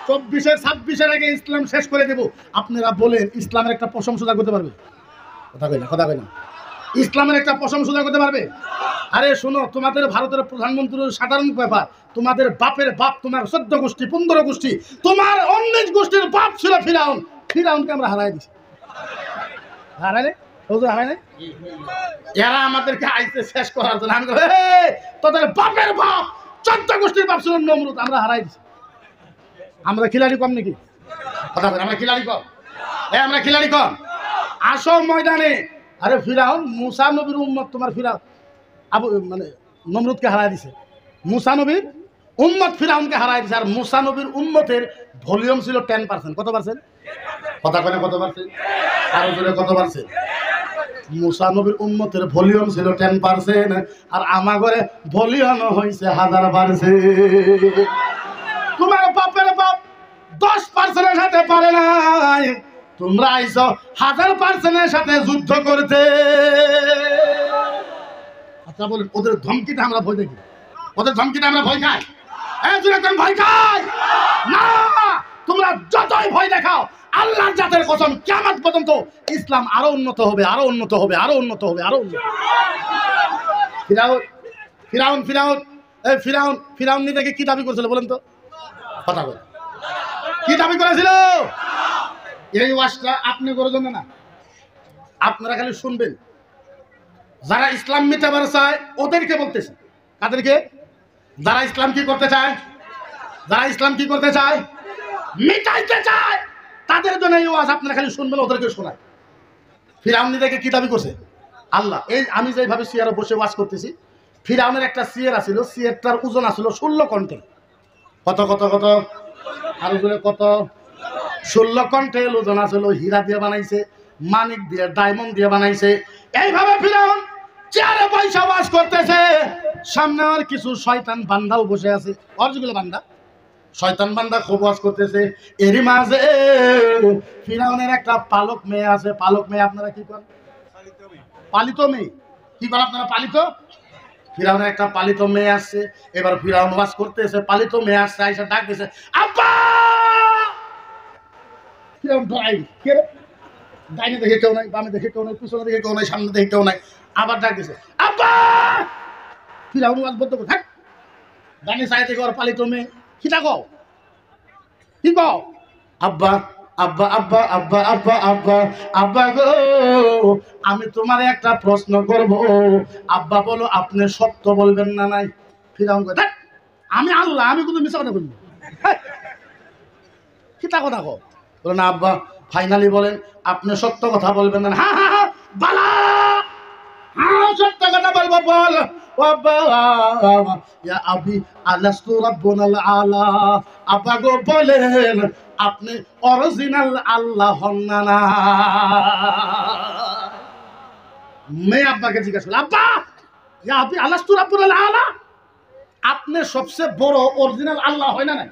24-26-এর আগে ইসলাম শেষ করে দেব। আপনারা বলেন ইসলামের একটা প্রশংসা করতে পারবে? কথা কই না। ইসলামের একটা প্রশংসা করতে পারবে? আরে শোনো, তোমাদের ভারতের প্রধানমন্ত্রীর সাধারণ ব্যাপার, তোমাদের বাপের বাপ, তোমার 14 গোষ্ঠী 15 গোষ্ঠী, তোমার 19 গোষ্ঠীর বাপ ছিল ফিরাউনকে আমরা হারাই দিছি। হারাই নাই? এরা আমাদেরকে আইতে শেষ করার জন্য আমি তোদের বাপের বাপ 14 গোষ্ঠীর বাপ ছিল নমরুদ, আমরা হারাই দিছি। আমরা খিলাড়ি কম নাকি? কথা বলেন, আমরা খিলাড়ি কম? আসো ময়দানে। আরে ফিরাউন মুসা নবীর উম্মত, তোমার ফিরাউন নমরুদকে হারাই দিছে। মুসা নবীর উম্মত ফিরাউনকে হারাই দিছে। আর মুসা নবীর উম্মতের ভলিউম ছিল 10%। কত পার্সেন্ট? কথা বলে কত পার্সেন্ট? আরো জোরে কত পার্সেন্ট? মুসা নবীর উম্মতের ভলিউম ছিল 10%, আর আমার ঘরে ভলিউম হয়েছে 1000%। তোমার বাপের বাপ 10%-এর সাথে পারে নাই, তোমরা আইছো 1000%-এর সাথে যুদ্ধ করতে। আচ্ছা বলেন, ওদের ধমকিটা আমরা ভয় দেখি? ওদের ধমকিটা আমরা ভয় খাই? ভয় খাই না। তোমরা যতই ভয় দেখাও, আল্লাহর জাতের কসম, কিয়ামত পর্যন্ত ইসলাম আরো উন্নত হবে। ফিরাউন নিজেকে কি দাবি করেছিল বলেন তো? কথা বল, কি দাবি করেছিল? এই ওয়াজটা আপনি করে দেন না, আপনারা খালি শুনবেন। যারা ইসলাম মিটাবার চায় ওদেরকে বলতেছে। কাদেরকে? যারা ইসলাম কি করতে চায়, মিটাইতে চায়, তাদের জন্য এই ওয়াজ আপনারা খালি শুনবেন, ওদেরকে শোনায়। ফিরাউন নিজেকে কি দাবি করছে? আল্লাহ। এই আমি যেভাবে চেয়ারে বসে ওয়াজ করতেছি, ফিরাউনের একটা চেয়ার আছিল, চেয়ারটার ওজন আছিল 16 কুইন্টাল। কত? আরো জোরে কত? 16 কুইন্টাল ওজন আছিল। হীরা দিয়ে বানাইছে, মানিক দিয়ে, ডায়মন্ড দিয়ে বানাইছে। এইভাবে ফিরাউন চেয়ারে পয়সা ওয়াজ করতেছে। সামনে আর কিছু শয়তান বান্দাও বসে আছে। ওর যেগুলো বান্দা শয়তান বান্দা খুব ওয়াজ করতেছে, এরই মাঝে ফিরাউনের একটা পালক মেয়ে আছে। পালক মেয়ে আপনারা কি করেন? পালিত মেয়ে। কি করেন আপনারা? পালিত। ফিরাউনের একটা পালিত মেয়ে আসছে। এবার ফিরাউন ওয়াজ করতেছে, পালিত মেয়ে আসছে, আইসা ডাক দিছে, আব্বা। ফিরাউন ডরাই, কে রে? ডাইনে দেখে কেউ নাই, বামে দেখে কেউ নাই, পিছনে দেখে কেউ নাই, সামনে দেখে কেউ নাই। আবার ডাক দিছে, আব্বা। ফিরাউন ওয়াজ বন্ধ করে, ডাইনে সাইড থেকে ওর পালিত মেয়ে, কিটা কও? কি কও? আব্বা আব্বা আব্বা আব্বা আব্বা আব্বা আব্বা গো, আমি তোমার একটা প্রশ্ন করব, আব্বা বলো আপনি সত্য বলবেন না নাই? ফিরাউন কয়, দেখ আমি আল্লাহ, আমি কোনো মিছা কথা বলবো? কিটা কথা কও? বলো না আব্বা, ফাইনালি বলেন আপনি সত্য কথা বলবেন না? হ্যাঁ হ্যাঁ হ্যাঁ বালা, হ্যাঁ সত্য কথা বলবো, বল। আব্বা ইয়া আবি আলাস্তু রাব্বুনাল আলা, আব্বা গো বলেন আপনি অরিজিনাল আল্লাহ হন না? মেয়ে আব্বাকে জিজ্ঞাসা করল, আব্বা ইয়া আবি আলাস্তু রাব্বুনাল আলা, আপনি সবচেয়ে বড় অরিজিনাল আল্লাহ হয় না? না।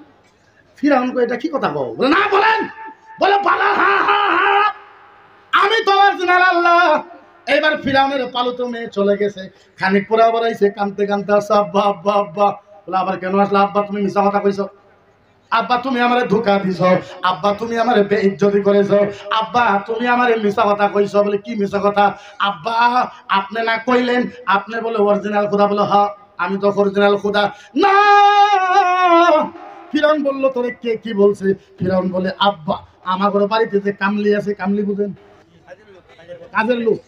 ফিরাউন কো, এটা কি কথা কও? বলে না, বলেন। বলে বালা, হ্যাঁ হ্যাঁ হ্যাঁ আমি তো অরিজিনাল আল্লাহ। এবার ফিরাউনের পালিত মেয়ে চলে গেছে, খানিক পরে আবার আইছে কাঁদতে কাঁদতে আসছে, আব্বা আব্বা আব্বা। বলে আবার কেন আসলে? আব্বা তুমি মিছা কথা কইছো, আব্বা তুমি আমারে ধোঁকা দিছো, আব্বা তুমি আমারে বেইজ্জতি করেছো, আব্বা তুমি আমারে মিছা কথা কইছো। বলে কি মিছা কথা? আব্বা আপনি না কইলেন আপনি বলে অরিজিনাল খোদা? বলে হ্যাঁ আমি তো অরিজিনাল খোদা। না। ফিরাউন বললো, তোরে কে কি বলছে? ফিরাউন বলে, আব্বা আমার ঘরে বাড়িতে যে কামলি আছে, কামলি বুঝেন? কাজের লোক,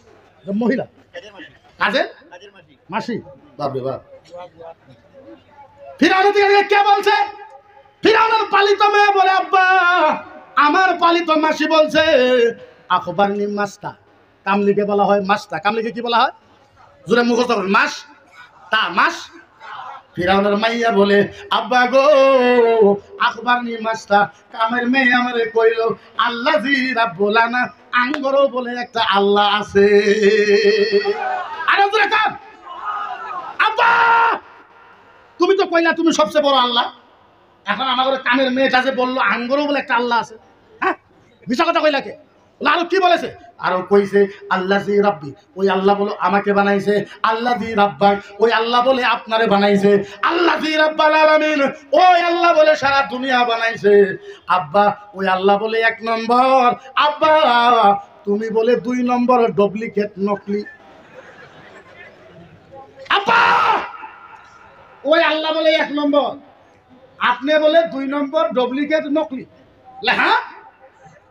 মহিলা, কাজের মাসি। বাপরে বাপ। ফিরাউনের দিকে কে বলছে? ফিরাউনের পালিত মেয়ে বলে, আব্বা আমার পালিত মাসি বলছে। আখবারনি মাস্তা, কামলিকে বলা হয় মাস্তা। কামলিকে কি বলা হয়? জোরে মুখস্থ করেন, মাস তা মাস। ফিরাউনের মাইয়া বলে, আব্বা গো আখবারনি মাস্তা, কামের মেয়ে আমারে কইলো আল্লাযী রাব্বুল আনা, আঙ্গরও বলে একটা আল্লাহ আছে। আরে জোরে কান। আব্বা তুমি তো কইলা তুমি সবচেয়ে বড় আল্লাহ, এখন আমার কামের মেয়েটা যে বললো আঙ্গরও বলে একটা আল্লাহ আছে, হ্যাঁ মিছা কথা কইলা কে? আরো কি বলেছে? আরো কইছে আল্লাযী রাব্বি, ওই আল্লাহ বলো আমাকে বানাইছে। আল্লাযী রাব্বাক, ওই আল্লাহ বলে আপনারে বানাইছে। আল্লাযী রাব্বাল আলামিন, ওই আল্লাহ বলে সারা দুনিয়া বানাইছে। আব্বা ওই আল্লাহ বলে এক নম্বর, আব্বা তুমি বলে দুই নম্বর, ডুপ্লিকেট নকলি। আব্বা ওই আল্লাহ বলে এক নম্বর, আপনি বলে দুই নম্বর, ডুপ্লিকেট নকলি। হ্যাঁ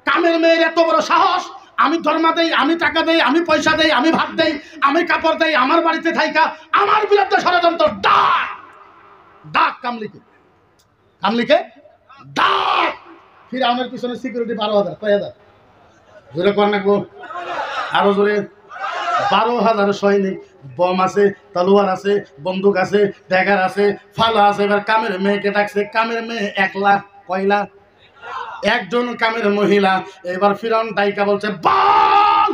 কামের মেয়ের এত বড় সাহস, আমি ধর্মা দেই, আমি টাকা দেই, আমি পয়সা দেই, আমি ভাত দেই, আমি কাপড় দেই, আমার বাড়িতে থাইকা আমার বিরুদ্ধে ষড়যন্ত্র। ডাক ডাক কামলিকে, কামলিকে ডাক। ফিরাউনের পিছনে সিকিউরিটি 12,000, কয় হাজার? জোরে কর না গো, আরো জোরে। 12,000 সৈনিক, বম আছে, তলোয়ার আছে, বন্দুক আছে, ড্যাগার আছে, ফালা আছে। এবার কামের মেয়েকে ডাকছে। কামের মেয়ে 1 লাখ। কয় লাখ? একজন কামের মহিলা। এবার ফিরাউন ডাইকা বলছে, বল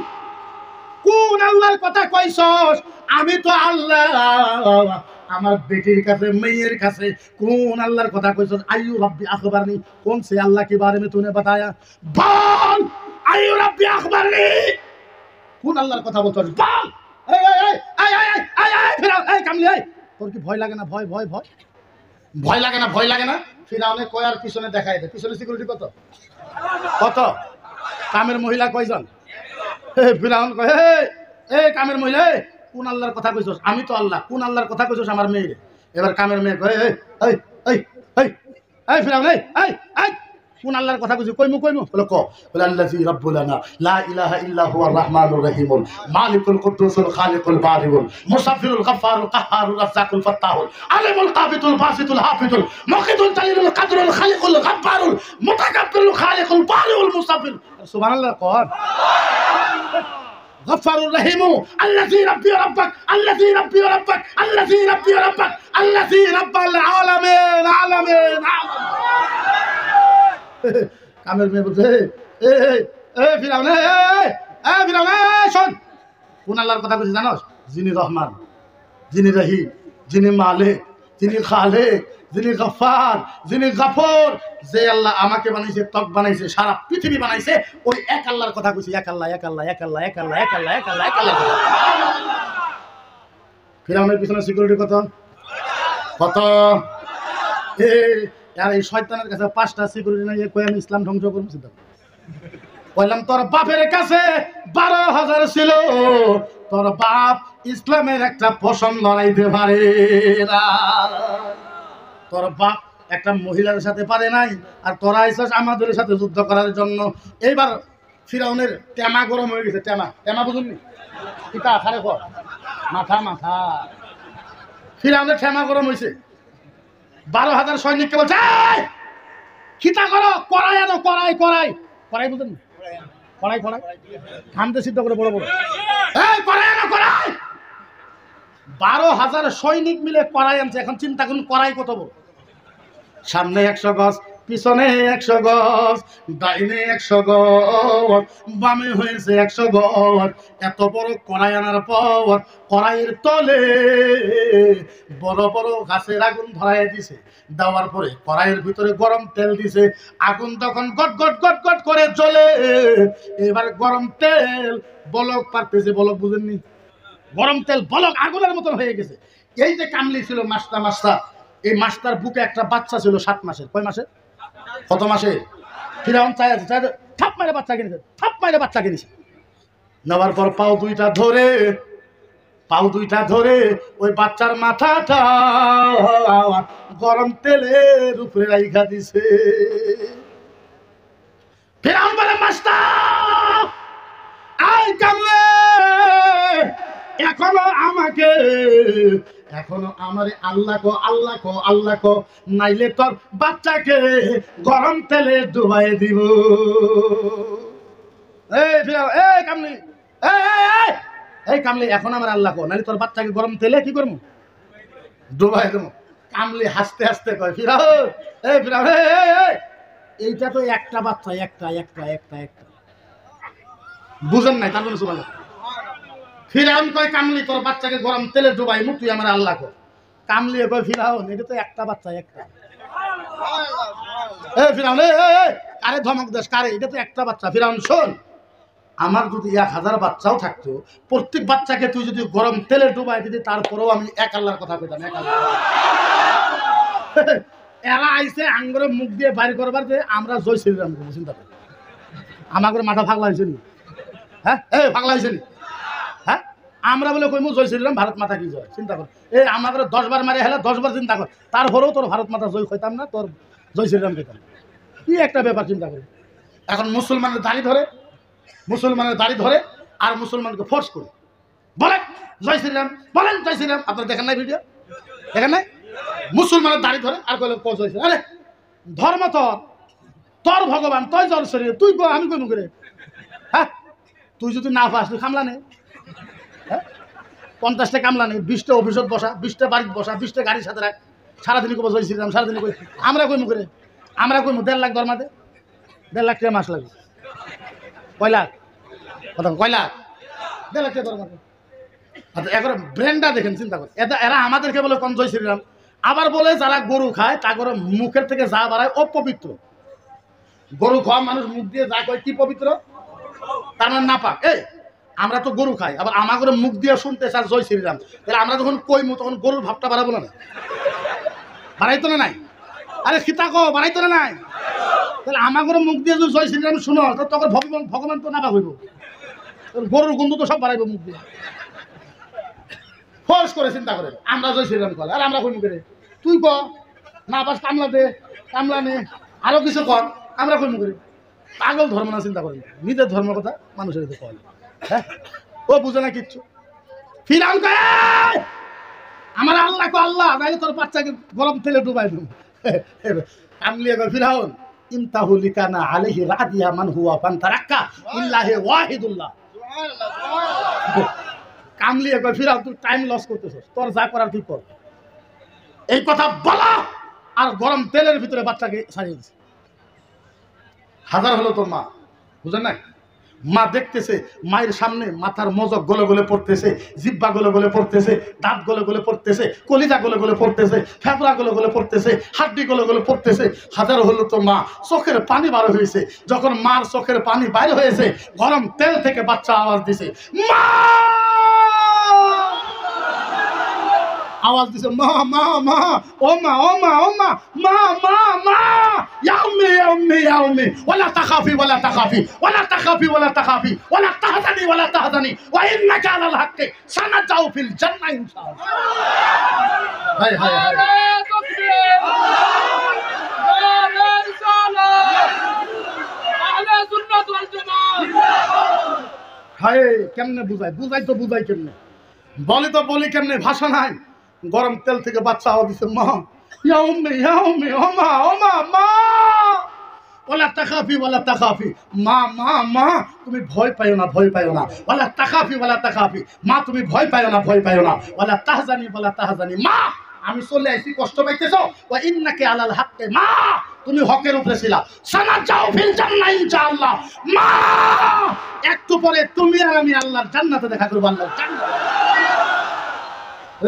কোন আল্লাহর কথা কইছস? আমি তো আল্লাহ, আমার বেটির কাছে, মেয়ের কাছে কোন আল্লাহর কথা কইছস? আইয়ু রাব্বি আখবারনি, কোন সে আল্লাহ के बारे में तूने बताया? বল আইয়ু রাব্বি আখবারনি, কোন আল্লাহর কথা বলছস? বল। এই এই এই এই এই এই ফিরাউন, এই কামলি, এই তোর কি ভয় লাগে না? ভয় ভয় ভয় ভয় লাগে না? ভয় লাগে না? ফিরাউনের কয়ার পিছনে দেখায় দে, পিছনে সিকিউরিটি কত? কত? কামের মহিলা কয়জন? ফিরাউন কয়, এই কামের মহিলা, কোন আল্লাহর কথা কইছস? আমি তো আল্লাহ, কোন আল্লাহর কথা কইছস আমার মেয়ে? এবার কামের মেয়ে কয়, এই এই এই এই এই ফিরাউন, এই এই এই কোন আল্লাহর কথা কইছস? কইমু কইমু। বলে ক। বলে আল্লাযী রাব্বুল আনা, লা ইলাহা ইল্লা হুয়ার রাহমানুর রহিমুল মালিকুল কুদ্দুসুল খালিকুল বারিউল মুসাফিরুল গফফারুল কাহ্হারুর রাজ্জাকুল ফাত্তাহুল আলিমুল কাবিতুল বাসিতুল হাফিজুল মুকিতুল জালিলুল কাদরুল খালিকুল গফফারুল মুতাকাব্বিরুল খালিকুল বারিউল মুসাফির। সুবহানাল্লাহ। কর গফফারুর রহিমু আল্লাযী রাব্বি ওয়া রাব্বাক, আল্লাযী রাব্বি ওয়া রাব্বাক, আল্লাযী রাব্বি ওয়া রাব্বাক, আল্লাযী রাব্বাল আলামিন আলামিন। কামের মেয়ে বলছে, এই ফিরাউন, এই ফিরাউন, শোন কোন আল্লাহর কথা কইছিস জানোস? যিনি রহমান, যিনি রহিম, যিনি মালিক, যিনি খালেক, যিনি গফফার, যিনি গফুর, যে আল্লাহ আমাকে বানাইছে, ত্বক বানাইছে, সারা পৃথিবী বানাইছে, ওই এক আল্লাহর কথা কইছি। এক আল্লাহ, এক আল্লাহ, এক আল্লাহ, এক আল্লাহ, এক আল্লাহ, এক আল্লাহ, এক আল্লাহ। ফিরআউনের পিছনে সিকিউরিটি কত? কত? আর এই শয়তানের কাছে 5টা সিকিউরিটি নাই, কই আমি ইসলাম ধ্বংস করব? চিন্তা কইলাম তোর বাপের কাছে 12,000 ছিল, তোর বাপ ইসলামের একটা পশম লড়াইতে পারে না। তোর বাপ একটা মহিলার সাথে পারে নাই, আর তোরা আইছস আমাদের সাথে যুদ্ধ করার জন্য। এইবার ফিরআউনের টেমা গরম হয়ে গেছে। টেমা, টেমা বুঝুননি? পিতা খারে কর, মাথা মাথা। ফিরআউনের টেমা গরম হয়েছে। 12,000 সৈনিককে বলছে, খিতা করো, কড়াই আনো, কড়াই, কড়াই। কড়াই বুঝেন? কড়াই, কড়াই খামতে সিদ্ধ করে বড় বড়, এই কড়াই আনো, কড়াই। 12,000 সৈনিক মিলে কড়াই আনছে। এখন চিন্তা করুন কড়াই কত বড়। সামনে 100 গজ, পিছনে 100 গজ, ডাইনে 100 গজ, বামে হয়েছে 100 গজ। এত বড় কড়াই আনার পর কড়াইয়ের তলে বড় বড় গাছের আগুন ধরাই দিছে। দেওয়ার পরে কড়াইয়ের ভিতরে গরম তেল দিছে। আগুন তখন গট গট গট গট করে জ্বলে। এবার গরম তেল বলক পারতেছে। বলক বুঝেননি? গরম তেল বলক আগুনের মতন হয়ে গেছে। এই যে কামলি ছিল মাস্টার, এই মাস্টার বুকে একটা বাচ্চা ছিল 7 মাসের। কয় মাসের? কত মাসে? ফিরআউন চাই থাপ মারে বাচ্চা কিনেছে, থাপ মারে বাচ্চা কিনেছে। নেওয়ার পর পাও দুইটা ধরে ওই বাচ্চার মাথাটা গরম তেলের উপরে রাইখা দিছে। ফিরআউন বলে, মাস্টার আই কামলে, এখনো আমারে আল্লাহ কো, আল্লাহ কো, আল্লাহ কো, নাইলে তোর বাচ্চাকে গরম তেলে ডুবাই দিব। এই কামলি, এই কামলি, এখন আমার আল্লাহ কো, নাইলে তোর বাচ্চাকে গরম তেলে কি করবো? ডুবাই দেবো। কামলি হাসতে হাসতে কয়, ফিরআউন, ফিরআউন, এইটা তো একটা বাচ্চা, একটা একটা একটা একটা। বুঝেন নাই? তার জন্য সুবহানাল্লাহ। ফিরআউন কয়, কামলি তোর বাচ্চাকে গরম তেলে ডুবাই মুখ, তুই আমার আল্লাহ কর। কামলি কয়, ফিরআউন এটা তো একটা বাচ্চা, একটা। ফিরআউন, কারে ধমক দেশ, কারে? এটা তো একটা বাচ্চা। ফিরআউন শোন, আমার যদি 1000 বাচ্চাও থাকতো, প্রত্যেক বাচ্চাকে তুই যদি গরম তেলে ডুবাই দিতি, তারপরেও আমি এক আল্লাহর কথা কইতাম, এক আল্লাহ। এরা আইছে আঙ্গুরে মুখ দিয়ে বাইর করবার যে আমরা জয় শ্রীরাম করবো। চিন্তা করি, আমাদের মাথা ফাগলা হয়েছে নি? হ্যাঁ, ফাগলা হয়েছে নি? হ্যাঁ, আমরা বলে কইমু জয় শ্রীরাম, ভারত মাতা কি জয়। চিন্তা কর, আমাদের 10 বার মারে হেলে 10 বার চিন্তা কর, তারপরেও তোর ভারত মাতা জয় হইতাম না, তোর জয় শ্রীরাম খেতাম। কি একটা ব্যাপার চিন্তা করি। এখন মুসলমানের দাড়ি ধরে, আর মুসলমানকে ফোর্স করে বলেন জয় শ্রীরাম, বলেন জয় শ্রীরাম। আপনারা দেখেন নাই ভিডিও? দেখেন নাই? মুসলমানের দাড়ি ধরে আর কইলে জয় শ্রীরাম। আরে ধর্ম তোর ভগবান, তুই জয় শ্রীরাম, তুই আমি কইমু করে। হ্যাঁ, তুই যদি না পাস তুই কামলা নেই। হ্যাঁ, 50টা কামলা নেই, 20টা অফিসত বসা, 20টা বাড়িতে বসা, 20টা গাড়ির সাথে রাখ, সারাদিনই কব জয় শ্রীরাম, সারাদিনই কই। আমরা কইমু করে, আমরা কইমু 1.5 লাখ ধর্মাতে, 1.5 লাখ টাকা মাস লাগবে। কয় লাখ? কথা কয় লাখ? 1.5 লাখ টাকা ধর্মাতে। আচ্ছা, এখন ব্র্যান্ডটা দেখেন, চিন্তা করেন। এরা আমাদেরকে বলে কোন জয় শ্রীরাম, আবার বলে যারা গরু খায় তাগর মুখের থেকে যা বাড়ায় অপবিত্র। গরু খাওয়া মানুষ মুখ দিয়ে যা কয় কি পবিত্র, তার মানে নাপাক। আমরা তো গরু খাই, আবার আমাদের মুখ দিয়ে শুনতে চার জয় শ্রীরাম, তাহলে আমরা যখন কইমু তখন গরুর ভাবটা বাড়াবো না? বাড়াইতো না নাই? আরে সীতা কো বাড়াইতো না নাই? তাহলে আমাদের মুখ দিয়ে যদি জয় শ্রীরাম শুনো, তখন ভগবান তো নাপাক হইব, গরুর গন্ধ তো সব বাড়াইবো মুখ দিয়ে। ফোর্স করে চিন্তা করে আমরা জয় শ্রীরাম কর, আর আমরা কইমু করে তুই ক না পাস কামলা দে, কামলা নে, আরো কিছু কর, আমরা কইমু করে। পাগল ধর্ম না, চিন্তা করেন নিজের ধর্মের কথা মানুষের কয়। হ্যাঁ, ও বুঝে না কিচ্ছু। ফিরআউন কয়, আমার আল্লাহ কো আল্লাহ, নাইলে তোর বাচ্চাকে গরম তেলে ডুবাই দেব। কামলিয়া কয়, ফিরআউন ইনতাহু লিকানা আলাইহি রাদিয়া মান হুয়া ফান্তারাক্কা ইল্লাহি ওয়াহিদুল্লাহ। কামলিয়া কয়, ফিরআউন তুই টাইম লস করতেছস, তোর যা করার তুই কর। এই কথা বলা আর গরম তেলের ভিতরে বাচ্চাকে ছাড়িয়ে দিছে। হাজার হলো তোর মা, বুঝেন নাই? মা দেখতেছে মায়ের সামনে মাথার মজক গলে গলে পড়তেছে, জিব্বা গলে গলে পড়তেছে, দাঁত গলে গলে পড়তেছে, কলিজা গলে গলে পড়তেছে, ফেফড়া গলে গলে পড়তেছে, হাড্ডি গলে গলে পড়তেছে। হাজার হলো তো মা চোখের পানি বার হয়েছে। যখন মার চোখের পানি বাইর হয়েছে, গরম তেল থেকে বাচ্চা আওয়াজ দিছে, মা আওয়াজ দিছে, মা মা মা, ও মা ও মা ও মা, মা মা মা, ইয়া উম্মি ইয়া উম্মি ইয়া উম্মি, ওয়ালা তাখাফি ওয়ালা তাখাফি ওয়ালা তাখাফি ওয়ালা তাখাফি ওয়ালা তাহজানি ওয়ালা তাহজানি ওয়া ইন্নাকা আলাল হাক্কি সানাজাউ ফিল জান্নাহ ইনশাআল্লাহ। হায় হায় হায়, হায় কেমনে বুঝাই, বুঝাই তো বুঝাই কেমনে, বলি তো বলি কেমনে, ভাষা নাই। গরম তেল থেকে বাচ্চা আওয়াজ দিছে, মা ইয়া উম্মি ইয়া উম্মি, ও মা ও মা মা, ওয়ালা তাখাফি ওয়ালা তাখাফি, মা মা মা তুমি ভয় পাইও না ভয় পাইও না, ওয়ালা তাখাফি ওয়ালা তাখাফি, মা তুমি ভয় পাইও না ভয় পাইও না, ওয়ালা তাহজানি ওয়ালা তাহজানি, মা আমি চলে আইছি কষ্ট পাইতেছো, ওয়া ইন্নাকা আলাল হাক্কি, মা তুমি হকের উপরে ছিলা, সানাজাউ ফিল জান্নাহ ইনশাআল্লাহ, মা একটু পরে তুমি আর আমি আল্লাহর জান্নাতে দেখা করব, আল্লাহর জান্নাত।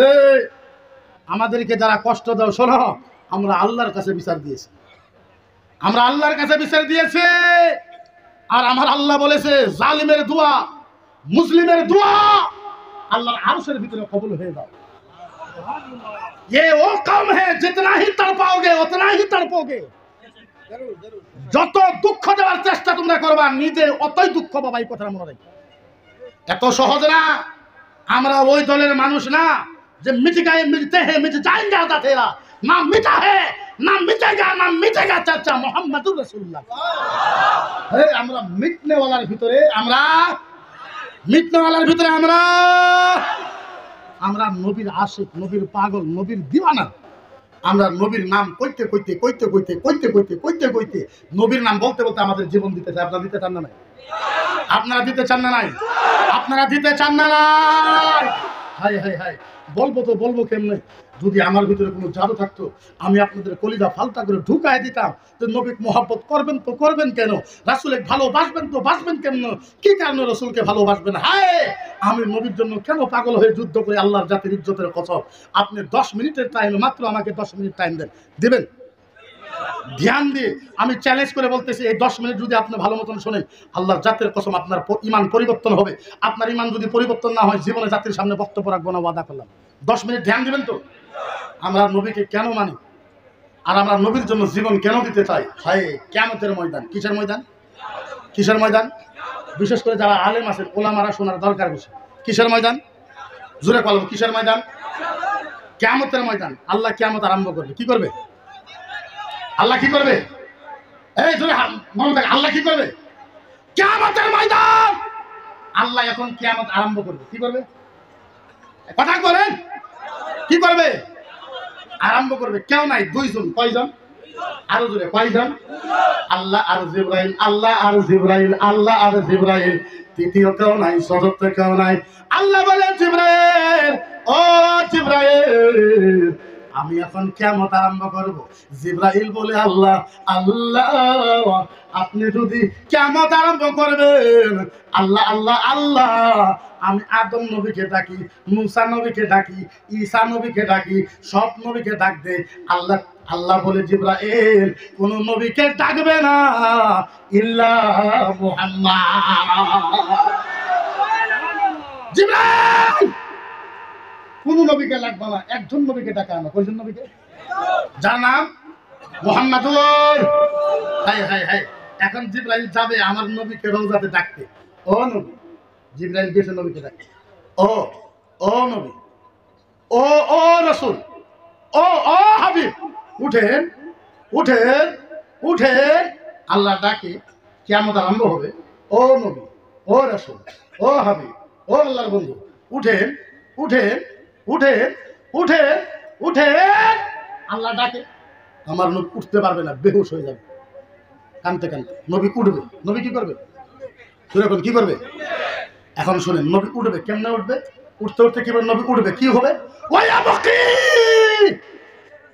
এই আমাদেরকে যারা কষ্ট দাও শোনো, আমরা আল্লাহর কাছে বিচার দিয়েছি, আমরা আল্লাহর কাছে বিচার দিয়েছি। আর আমার আল্লাহ বলেছে, জালিমের দোয়া মুসলিমের দোয়া আল্লাহর আরশের ভিতরে কবুল হয়ে যাও। ये वो कम है जितना ही तड़पाओगे उतना ही तड़पोगे। যত দুঃখ দেওয়ার চেষ্টা তোমরা করবা, নিজে অতই দুঃখ পাবা। এই কথা মনে রাখবে, এত সহজ না। আমরা ওই দলের মানুষ না যে মিটেগায়ে মিলতে हैं मिट जाएंगे आधा तेरा, ना मिटा है ना मिटेगा চাচা মুহাম্মদুর রাসূলুল্লাহ। আমরা মিটনেওয়ালার ভিতরে, আমরা মিটনেওয়ালার ভিতরে, আমরা নবীর আশিক, নবীর পাগল, নবীর দিওয়ানা। আমরা নবীর নাম কইতে কইতে কইতে কইতে কইতে কইতে কইতে কইতে নবীর নাম বলতে বলতে আমাদের জীবন দিতে চাই। আপনারা দিতে চান না নাই? আপনারা দিতে চান না নাই? আপনারা দিতে চান না নাই? হাই হাই হাই, বলবো তো বলবো কেমনে? যদি আমার ভিতরে কোনো জাদু থাকতো, আমি আপনাদের কলিজা ফালতা করে ঢুকায় দিতাম যে নবীকে মহব্বত করবেন তো করবেন কেন, রাসূলকে ভালোবাসবেন তো বাসবেন কেন, কি কারণে রাসূলকে ভালোবাসবেন। হায়, আমি নবীর জন্য কেন পাগল হয়ে যুদ্ধ করে আল্লাহর জাতির ইজ্জতের কসম। আপনি 10 মিনিটের টাইম, মাত্র আমাকে 10 মিনিট টাইম দেন, দিবেন? ধ্যান দিয়ে আমি চ্যালেঞ্জ করে বলতেছি, এই 10 মিনিট যদি আপনি ভালো মতন শোনেন, আল্লাহর জাতের কসম আপনার ইমান পরিবর্তন হবে। আপনার ইমান যদি পরিবর্তন না হয়, জীবনে জাতির সামনে বক্তব্য রাখবো না, ওয়াদা করলাম। 10 মিনিট ধ্যান দিবেন তো? আমরা নবীকে কেন মানি আর আমরা নবীর জন্য জীবন কেন দিতে চাই? হায়, কিয়ামতের ময়দান। কিসের ময়দান? কিসের ময়দান? বিশেষ করে যারা আলেম আছেন, ওলামারা শোনার দরকার বেশি। কিসের ময়দান? জোরে বলো, কিসের ময়দান? কিয়ামতের ময়দান। আল্লাহ কিয়ামত আরম্ভ করবে। কি করবে? আল্লাহ কি করবে? এই জোরে মনে থাকে, আল্লাহ কি করবে? কিয়ামতের ময়দান। আল্লাহ এখন কিয়ামত আরম্ভ করবে। কি করবে? কথা বলেন, কি করবে? আরম্ভ করবে। কেউ নাই, 2 জন। কয়জন? আরো জোরে, কয়জন? আল্লাহ আর জিবরাইল, আল্লাহ আর জিবরাইল, আল্লাহ আর জিবরাইল। তৃতীয় কেউ নাই, চতুর্থ কেউ নাই। আল্লাহ বলে, জিবরাইল, ও জিবরাইল, আমি এখন কিয়ামত আরম্ভ করব। জিবরাইল বলে, আল্লাহ আল্লাহ, আপনি যদি কিয়ামত আরম্ভ করবেন, আল্লাহ আল্লাহ আল্লাহ, আমি আদম নবীকে ডাকি, মুসা নবীকে ডাকি, ঈসা নবীকে ডাকি, সব নবীকে ডাক দে। আল্লাহ আল্লাহ বলে, জিবরাইল কোন নবীকে ডাকবে না ইল্লা মুহাম্মদ। জিবরাইল কোন নবীকে ডাকবে না, একজন নবীকে ডাকা না। কয়জন নবীকে? যার নাম মুহাম্মাদুর। হাই হাই হাই, এখন জিবরাইল যাবে আমার নবীকে রওজাতে ডাকতে। ও নবী, জিবরাইল গেছে নবীকে ডাকতে। ও ও নবী, ও ও রাসূল, ও ও হাবিব, উঠেন উঠেন উঠেন। আল্লাহ ডাকে, কিয়ামত আরম্ভ হবে। ও নবী, ও রাসূল, ও হাবিব, ও আল্লাহর বন্ধু, উঠেন উঠেন উঠেন উঠেন উঠেন। আল্লাহ ডাকে, আমার নবী উঠতে পারবে না, বেহুশ হয়ে যাবে কানতে কানতে। নবী উঠবে। নবী কি করবে? এখন কি করবে? এখন শোনেন, নবী উঠবে। কেমনে উঠবে? উঠতে উঠতে কি বলে? নবী উঠবে, কি হবে?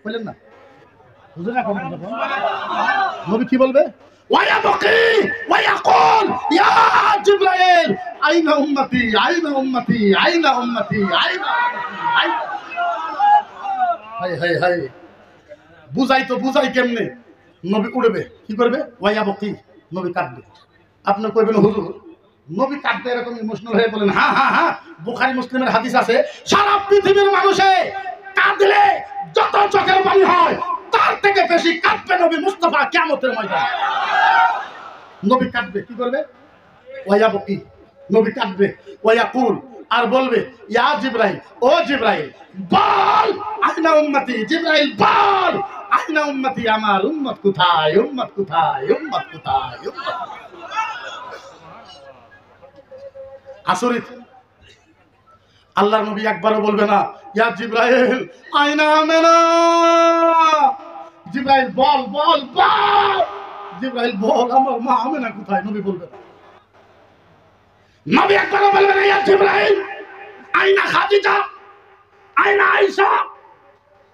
বললেন না? বুঝলেন? এখন নবী কি বলবে? ويبكي ويقول يا جبرائيل أين أمتي أين أمتي أين أمتي أين হাই হাই হাই বুঝাই তো বুঝাই কেমনে নবী উড়বে কি করবে ওয়াইয়াবকি নবী কাঁদবে আপনি কইবেন হুজুর নবী কাঁদবে এরকম ইমোশনাল হয়ে বলেন হ্যাঁ হ্যাঁ হ্যাঁ বুখারী মুসলিমের হাদিস আছে সারা পৃথিবীর মানুষে কাঁদলে যত চোখের পানি হয় তার থেকে বেশি কাঁদবে নবী মুস্তাফা কিয়ামতের ময়দানে নবী কাঁদবে কি করবে ওয়াইয়াবকি নবী কাঁদবে ওয়ায়াকুল আর বলবে ইয়া জিবরাইল ও জিবরাইল বল আইনা উম্মতি জিবরাইল বল আইনা উম্মতি আমার উম্মত কোথায় উম্মত কোথায় উম্মত কোথায় উম্মত আসরিত আল্লাহর নবী একবারও বলবে না ইয়া জিবরাইল আইনা আমেনা জিবরাইল বল বল বল জিবরাইল বল আমার মা আমেনা কোথায় নবী বলবে না নবী একবারও বলবে না ইয়া জিবরাইল আইনা খাদিজা আইনা আয়েশা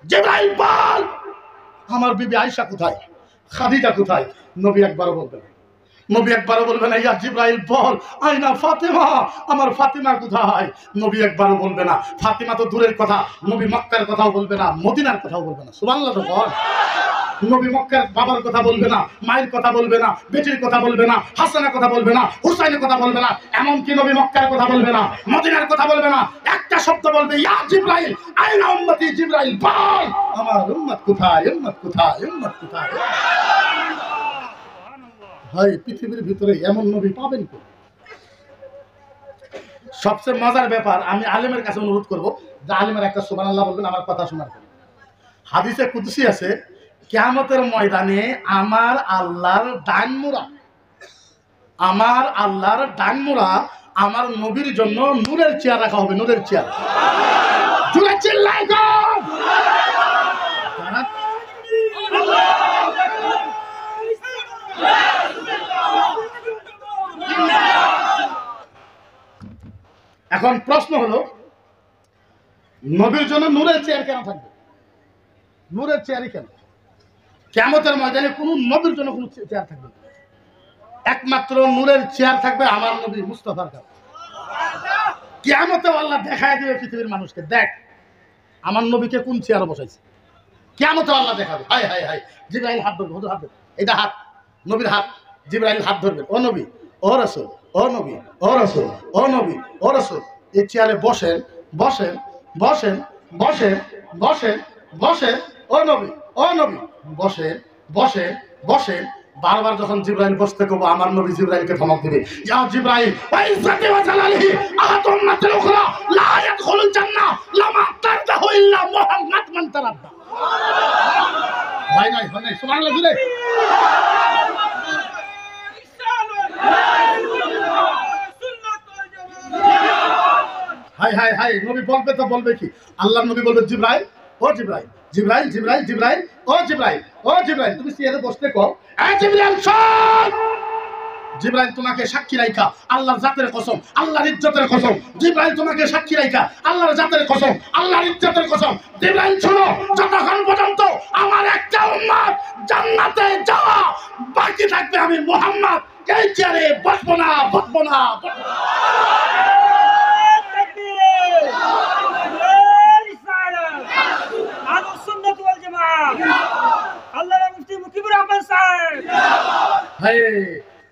জিবরাইল বল আমার বিবি আয়েশা কোথায় খাদিজা কোথায় নবী একবারও বলবে না নবী একবারও বলবে না ইয়া জিবরাইল বল আইনা ফাতিমা আমার ফাতিমা কোথায় নবী একবারও বলবে না ফাতিমা তো দূরের কথা নবী মক্কার কথাও বলবে না মদিনার কথাও বলবে না সুবহানাল্লাহ তো বল নবী মক্কার বাবার কথা বলবে না মায়ের কথা বলবে না বেটির কথা বলবে না হাসানের কথা বলবে না হুসাইনের কথা বলবে না এমনকি নবী মক্কার কথা বলবে না মদিনার কথা বলবে না একটা শব্দ বলবে ইয়া জিবরাইল আইনা উম্মতি জিবরাইল বল আমার উম্মত কোথায় উম্মত কোথায় উম্মত কোথায় ভাই পৃথিবীর ভিতরে এমন নবী পাবেন কি সবচেয়ে মজার ব্যাপার আমি আলেমের কাছে অনুরোধ করব যে আলেমের একটা সুবহানাল্লাহ বলবেন আমার কথা শোনার জন্য হাদিসে কুদসি আছে কিয়ামতের ময়দানে আমার আল্লাহর ডানমুরা আমার নবীর জন্য নূরের চেয়ার রাখা হবে নূরের চেয়ার জুড়ে চিল্লাই গো এখন প্রশ্ন হলো নবীর জন্য নূরের চেয়ার কেন থাকবে নূরের চেয়ারই কেন কিয়ামতের ময়দানে কোন নবীর জন্য কোন চেয়ার থাকবে একমাত্র নূরের চেয়ার থাকবে আমার নবী মুস্তাফার কাছে কিয়ামতে আল্লাহ দেখায় দিবে পৃথিবীর মানুষকে দেখ আমার নবীকে কোন চেয়ারে বসাইছে কিয়ামতে আল্লাহ দেখাবে হাই হাই হাই জিবরাইল হাত ধরবে হুজুর হাত ধরবে এটা হাত নবীর হাত জিবরাইল হাত ধরবে ও নবী ও রাসূল ও নবী ও রাসূল ও নবী ও রাসূল এই চেয়ারে বসেন বসেন বসেন বসেন বসেন বসেন ও নবী বসে বসে বসে বারবার যখন জিবরাইল বসতে কব আমার নবী জিবরাইলকে ধমক দিবে ইয়া জিবরাইল ওয়া ইজ্জতি ওয়া জালালিহি আতুম্মাতুল উখরা লা ইয়াদখুলুল জান্নাহ লামা তারদাহু ইল্লা মুহাম্মাদ মান তারাদ্দা ভাই নাই হয় নাই সুবহানাল্লাহ বলে হাই হাই হাই নবী বলবে তো বলবে কি আল্লাহর নবী বলবে জিবরাইল ও জিবরাইল জিবরাইল জিবরাইল জিবরাইল ও জিবরাইল তুমি চেয়ারে বসতে কও এ জিবরাইল শোন জিবরাইল তোমাকে সাক্ষী রাখা আল্লাহর জাতের কসম আল্লাহর ইজ্জতের কসম জিবরাইল তোমাকে সাক্ষী রাখা আল্লাহর জাতের কসম আল্লাহর ইজ্জতের কসম জিবরাইল শোনো যতক্ষণ পর্যন্ত আমার একটা উম্মত জান্নাতে যাওয়া বাকি থাকবে আমি মুহাম্মদ এই চেয়ারে বসবো না বসবো না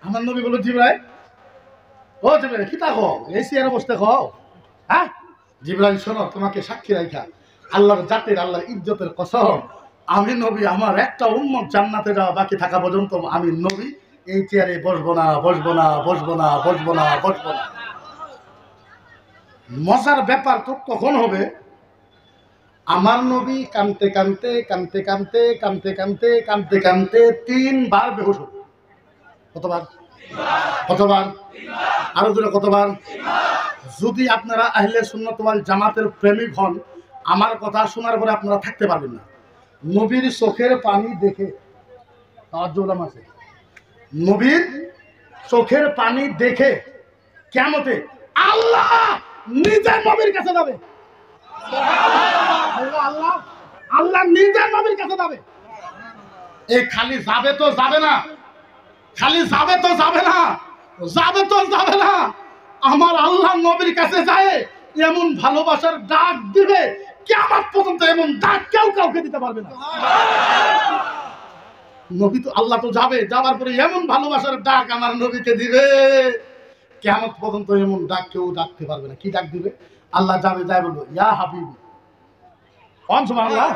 আমার নবী বলো জিবরাইল ও জিবরাইল কি তা কও এই চেয়ারে বসতে কও হ্যাঁ জিবরাইল শোনো তোমাকে সাক্ষী রাখা আল্লাহর জাতের আল্লাহর ইজ্জতের কসম আমি নবী আমার একটা উম্মত জান্নাতে যাওয়া বাকি থাকা পর্যন্ত আমি নবী এই চেয়ারে বসবো না বসবো না বসবো না বসবো না বসবো না মজার ব্যাপার তো কখন হবে আমার নবী কাঁদতে কাঁদতে কাঁদতে কাঁদতে কাঁদতে কাঁদতে কাঁদতে কাঁদতে 3 বার বেহুশ হবে কতবার কতবার আরো জোরে কতবার যদি আপনারা আহলে সুন্নাত ওয়াল জামাতের প্রেমিক হন আমার কথা শোনার পরে আপনারা থাকতে পারবেন না নবীর চোখের পানি দেখে তাওয়াজ্জুহ আছে নবীর চোখের পানি দেখে কিয়ামতে আল্লাহ নিজে নবীর কাছে যাবে আল্লাহ আল্লাহ নিজে নবীর কাছে যাবে এই খালি যাবে তো যাবে না খালি যাবে তো যাবে না, যাবে তো যাবে না, আমার আল্লাহ নবীর কাছে যায় এমন ভালোবাসার ডাক দিবে কিয়ামত পর্যন্ত এমন ডাক কেউ কাউকে দিতে পারবে না। নবী তো আল্লাহ তো যাবে, যাওয়ার পরে এমন ভালোবাসার ডাক আমার নবীকে দিবে কিয়ামত পর্যন্ত এমন ডাক কেউ ডাকতে পারবে না। কি ডাক দিবে? আল্লাহ যাবে, যায় বলবো ইয়া হাবিবি। সুবহানাল্লাহ।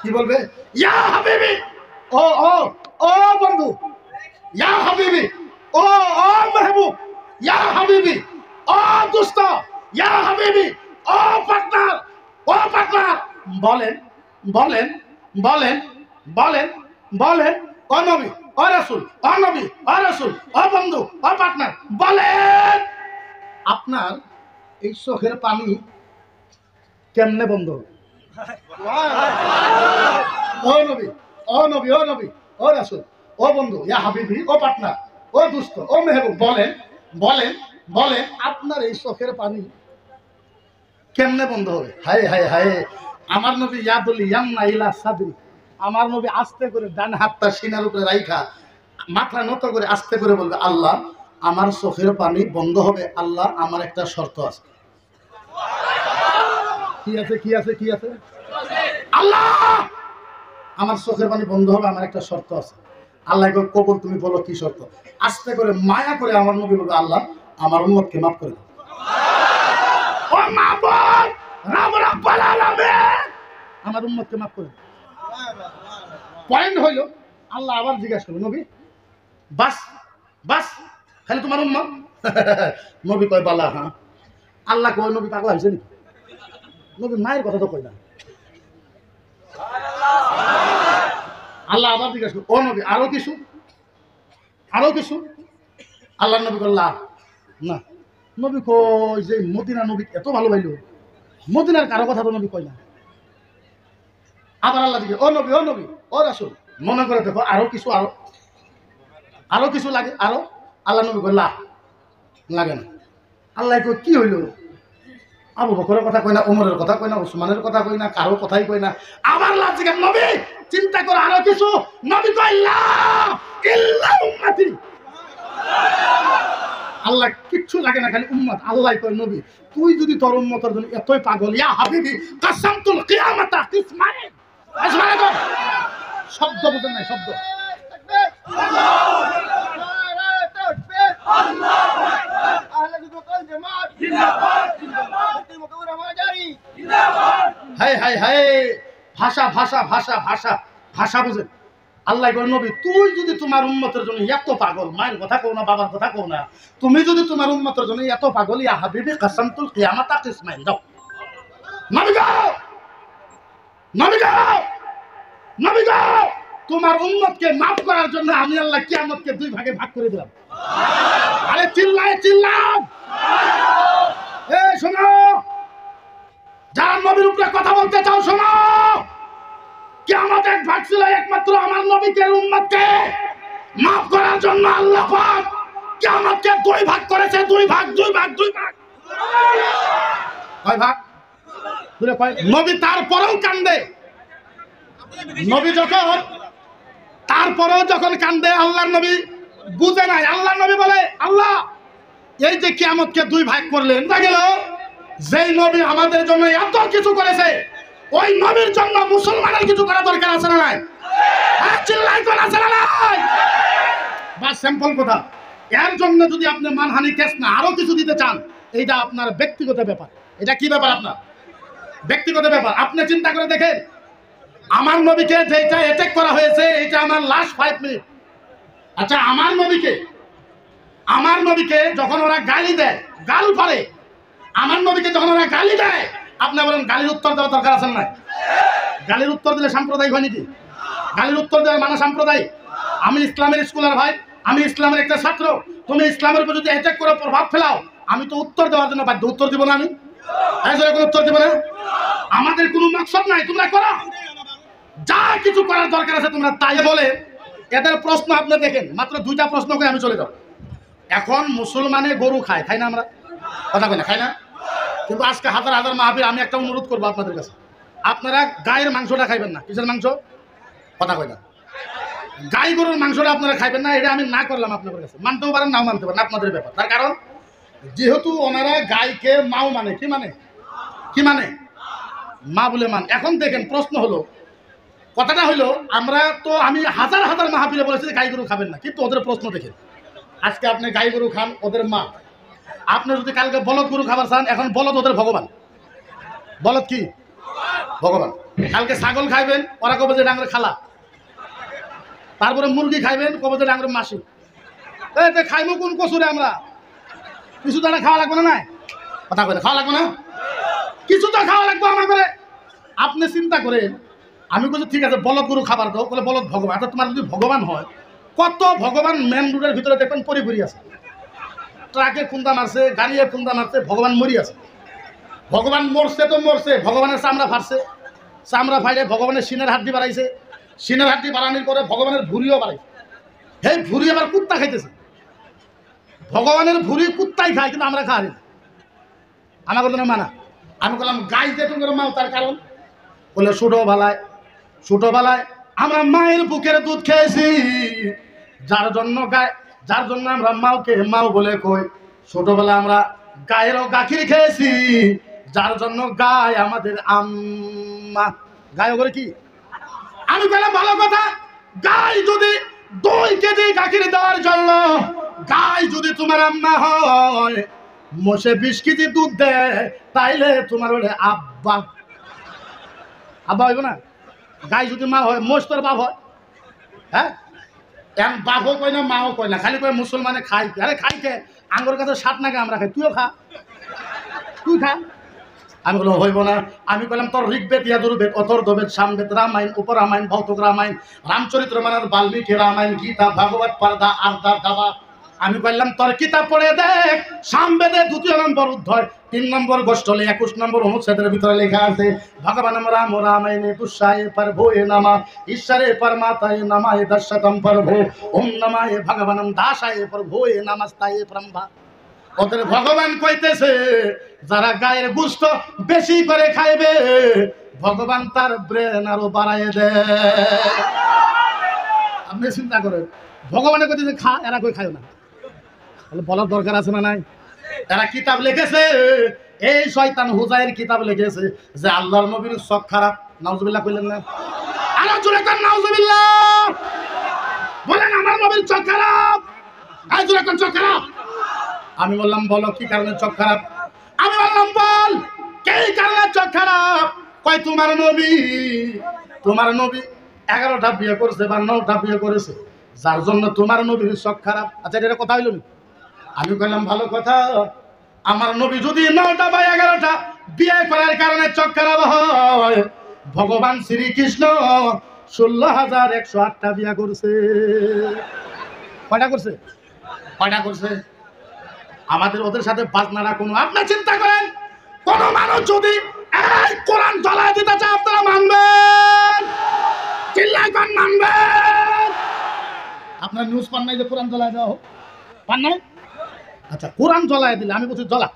কি বলবে? ইয়া হাবিবি, ও ও ও বন্ধু, ইয়া হাবিবি, ও ও মেহবুব, ইয়া হাবিবি, ও দোস্ত, ইয়া হাবিবি, ও পার্টনার, ও পার্টনার। বলেন বলেন বলেন বলেন বলেন, ও নবী, ও রাসূল, ও নবী, ও রাসূল, ও বন্ধু, ও পার্টনার, বলেন আপনার এই চোখের পানি কেমনে বন্ধ হবে? ও নবী, ও নবী, ও নবী, ও রাসূল, ও বন্ধু, ইয়া হাবিবি, ও পার্টনার, ও দোস্ত, ও মেহবুব, বলেন বলেন বলেন আপনার এই চোখের পানি কেমনে বন্ধ হবে? হায় হায় হায়, আমার নবী ইয়াদুল ইয়ামনা ইলা সাদরি, আমার নবী আস্তে করে ডান হাতটা সিনার উপরে রাইখা মাথা নত করে আস্তে করে বলবে আল্লাহ আমার চোখের পানি বন্ধ হবে, আল্লাহ আমার একটা শর্ত আছে। কি আছে? কি আছে? কি আছে? আল্লাহ আমার চোখের পানি বন্ধ হবে, আমার একটা শর্ত আছে। আল্লাহ কবুল, তুমি বলো কি শর্ত? আস্তে করে মায়া করে আমার নবী বলবে আল্লাহ আমার উম্মতকে মাফ করে দাও। ও মাবুদ রব রব্বুল আলামিন, আমার উম্মতকে মাফ করে দাও। পয়েন্ট হইল আল্লাহ আবার জিজ্ঞাসা করলো নবী বাস বাস খালি তোমার উম্মত? নবী কয় বালা হ্যাঁ। আল্লাহ কয় নবী পাগলা হয়েছে নাকি? নবী মায়ের কথা তো কয় না। আল্লাহ আবার জিজ্ঞাসা করলো ও নবী আরো কিছু, আরো কিছু? আল্লাহ নবী করল না। নবী কয় যে মদিনা নবী এত ভালো পাইল, মদিনার কারো কথা তো নবী কয় না। আবার আল্লাহ দিকে ও নবী, ও নবী, ও রাসূল, মনে করে দেখো আরো কিছু, আরো আরো কিছু লাগে আরো? আল্লাহ নবী কয় লাগে না। আল্লাহ কয় কি হইল? আবু বকরের কথা কই না, ওমরের কথা কই না, ওসমানের কথা কই না, কারো কথাই কই না। আবার আল্লাহ জিজ্ঞেস নবী চিন্তা করো আরো কিছু? নবী কয় লা ইল্লা উম্মতি। আল্লাহ কিচ্ছু লাগে না, খালি উম্মত। আল্লাহ কয় নবী তুই যদি তোর উম্মতের জন্য এতই পাগল, ইয়া হাবিবি কাসামতুল কিয়ামাতা কিসমাইন। আসমানে তো শব্দ বুঝেন না, শব্দ হায় হায় হায়, ভাষা ভাষা ভাষা ভাষা ভাষা বুঝেন। আল্লাহ কয় নবী তুই যদি তোমার উম্মতের জন্য এত পাগল, মায়ের কথা কও না, বাবার কথা কও না, তুমি যদি তোমার উম্মতের জন্য এত পাগল, ইয়া হাবিবি কাসামতুল কিয়ামাতা কিসমাইন, যাও নবী যাও, নবী যাও, নবী যাও। তোমার উম্মতকে মাফ করার জন্য আমি আল্লাহ কিয়ামতকে দুই ভাগে ভাগ করে দিলাম। আরে চিল্লায় চিল্লাম। এই শোনো, যারা নবীর উপরে কথা বলতে চাও শোনো, কিয়ামত এক ভাগ ছিল একমাত্র আমার নবীকে উম্মতকে মাফ করার জন্য আল্লাহ পাক কিয়ামতকে দুই ভাগ করেছে, দুই ভাগ, দুই ভাগ, দুই ভাগ। কয় ভাগ? নবী তারপরেও কান্দে। নবী যখন তারপরেও যখন কান্দে, আল্লাহর নবী বুঝে নাই। আল্লাহর নবী বলে আল্লাহ এই যে কিয়ামতকে দুই ভাগ করলেন, তা গেল যেই নবী আমাদের জন্য এত কিছু করেছে, ওই নবীর জন্য মুসলমানের কিছু করা দরকার আছে না নাই? চিল্লাই করা আছে না নাই? বা সিম্পল কথা। এর জন্য যদি আপনি মানহানি কেস না আরো কিছু দিতে চান, এইটা আপনার ব্যক্তিগত ব্যাপার। এটা কি ব্যাপার? আপনার ব্যক্তিগত ব্যাপার। আপনি চিন্তা করে দেখেন, আমার নবীকে যেটা অ্যাটাক করা হয়েছে এটা আমার লাস্ট 5 মিনিট। আচ্ছা আমার নবীকে যখন ওরা গালি দেয়, গাল পারে, আমার নবীকে যখন ওরা গালি দেয়, আপনি বলেন গালির উত্তর দেওয়া দরকার আছে না? গালির উত্তর দিলে সাম্প্রদায়িক হয় নাকি? গালির উত্তর দেওয়ার মানে সাম্প্রদায়িক? আমি ইসলামের স্কুলার ভাই, আমি ইসলামের একটা ছাত্র, তুমি ইসলামের উপর যদি অ্যাটাক করে প্রভাব ফেলাও, আমি তো উত্তর দেওয়ার জন্য বাধ্য। উত্তর দিব না আমি? কোনো উত্তর দিব না? আমাদের কোনো মাকসাদ নাই, তোমরা করো যা কিছু করার দরকার আছে তোমরা তাই বলে। এদের প্রশ্ন আপনি দেখেন, মাত্র 2টা প্রশ্ন করে আমি চলে যাব। এখন মুসলমানে গরু খায়, খাই না? আমরা কথা কই না, খাই না? কিন্তু আজকে হাজার হাজার মাহফিল, আমি একটা অনুরোধ করবো আপনাদের কাছে, আপনারা গায়ের মাংসটা খাইবেন না। কিসের মাংস? কথা কই না। গাই গরুর মাংসটা আপনারা খাইবেন না, এটা আমি না করলাম আপনাদের কাছে, মানতেও পারেন নাও মানতে পারেন, আপনাদের ব্যাপার। তার কারণ যেহেতু ওনারা গাইকে মাও মানে কি মানে কি মানে মা বলে মান। এখন দেখেন প্রশ্ন হলো, কথাটা হলো, আমরা তো আমি হাজার হাজার মাহফিলে বলেছি গাই গরু খাবেন না, কিন্তু ওদের প্রশ্ন দেখেন, আজকে আপনি গাই গরু খান ওদের মা, আপনি যদি কালকে বলদ গরু খাবার চান, এখন বলদ ওদের ভগবান। বলদ কি ভগবান। কালকে ছাগল খাইবেন, ওরা কবে যে ডাঙরে খালা। তারপরে মুরগি খাইবেন, কবে যে ডাঙরে মাসি। এই খাইবো কোন কচুরে আমরা, কিছু তো খাওয়া লাগবে না, নাই কথা বলে খাওয়া লাগবে না, কিছু তো খাওয়া লাগবে আমাকে। আপনি চিন্তা করেন, আমি বলছি ঠিক আছে বলদ গরু খাবার দাও, বলে বলদ ভগবান। আচ্ছা তোমার যদি ভগবান হয়, কত ভগবান মেন রোডের ভিতরে দেখবেন পরিপুরি আছে, ট্রাকে খুন্দা মারছে, গাড়িয়ে খুন্দা মারছে, ভগবান মরি আছে। ভগবান মরছে তো মরছে, ভগবানের চামড়া ফাটছে, চামড়া ফাইলে ভগবানের সিনের হাড্ডি বাড়াইছে, সিনের হাড্ডি বাড়ানোর পরে ভগবানের ভুঁড়িও বাড়াইছে। এই ভুঁড়ি আবার কুত্তা খাইতেছে, ভগবানের ভুঁড়ি কুত্তাই খায়, কিন্তু আমরা খাই না, আমার কথা মানা। আমি বললাম গাই যে তোমার মাও, তার কারণ বলে ছোটবেলায় আমরা মায়ের বুকের দুধ খেয়েছি, যার জন্য আমরা মাওকে মাও বলে কই। ছোটবেলা আমরা গায়েরও গাখির খেয়েছি, যার জন্য গায় আমাদের আম্মা। গায়ে করে কি আমি বললাম ভালো কথা, গাই যদি 2 কেজি গাখির দেওয়ার জন্য, গাই যদি তোমার আম্মা হয়, মোষে 20 কেজি দুধ দেয়, তাইলে তোমার বলে আব্বা হইব না। গাই যদি মা হয়, মোষ তোর বাপ হয়। হ্যাঁ, এখন বাপও কয় না মাও কয় না, খালি কয় মুসলমানে খাই। আরে খাই কে, আঙ্গুর কাছে 7 নাগে আমরা খাই, তুইও খা, তুই খা। আমি বললাম হইব না। আমি বললাম তোর ঋগ্বেদ, যজুর্বেদ, অথর্ববেদ, সামবেদ, রামায়ণ, উপরামায়ণ, ভৌতিক রামায়ণ, রামচরিত্র মানস, বাল্মীকি রামায়ণ, গীতা, ভাগবত, পারদা, আর্দা, দাবা। আমি বললাম তোর কিতাব পড়ে দেখ, সামবেদে 2 নম্বর অধ্যায় 3 নম্বর গোষ্ঠলে 21 নম্বর অনুচ্ছেদের ভিতরে লেখা আছে, ভগবান রাম রামায়ণে তুষায়ে প্রভুয়ে নামা, ঈশ্বরে পরমাত্মায়ে নমায়ে দশতম প্রভু, ওম নমায়ে ভগবানম দাসায়ে প্রভুয়ে নমস্তায়ে ব্রহ্মা। ওদের ভগবান কইতেছে যারা গায়ের গোশত বেশি করে খাইবে, ভগবান তার ব্রেন আরো বাড়াইয়ে দেয়। আপনি চিন্তা করেন, ভগবানের কইতেছে খা, এরা কই খায় না, তাহলে বলার দরকার আছে না নাই? এরা কিতাব লিখেছে, এই শয়তান হুজাইর কিতাব লিখেছে যে আল্লাহর নবীর চোখ খারাপ। নাউজুবিল্লাহ কইলেন না? আরো জোরে কর নাউজুবিল্লাহ। বলেন আমার নবীর চোখ খারাপ, এই জোরে কোন চোখ খারাপ? আমি বললাম বলো কি কারণে চোখ খারাপ? আমি বললাম বল কি কারণে চোখ খারাপ? কয় তোমার নবী 11টা বিয়ে করেছে বা 9টা বিয়ে করেছে, যার জন্য তোমার নবীর চোখ খারাপ। আচ্ছা এটা কথা হইল না? আমি কইলাম ভালো কথা, আমার নবী যদি 9টা বা 11টা বিয়ে করার কারণে চোখ খারাপ হয়, ভগবান শ্রীকৃষ্ণ 16,108টা বিয়ে করছে। কয়টা করছে? আমাদের ওদের সাথে বাজনারা কোনো, আপনি চিন্তা করেন, কোন মানুষ যদি এই কোরআন জ্বালায় দিতে চায়, আপনারা মানবেন? চিল্লায় কোন মানবেন? আপনার নিউজ পান নাই যে কোরআন জ্বালায় দেওয়া হোক? পান নাই? আচ্ছা, কোরআন জ্বালায় দিলে আমি বলছি জ্বলা,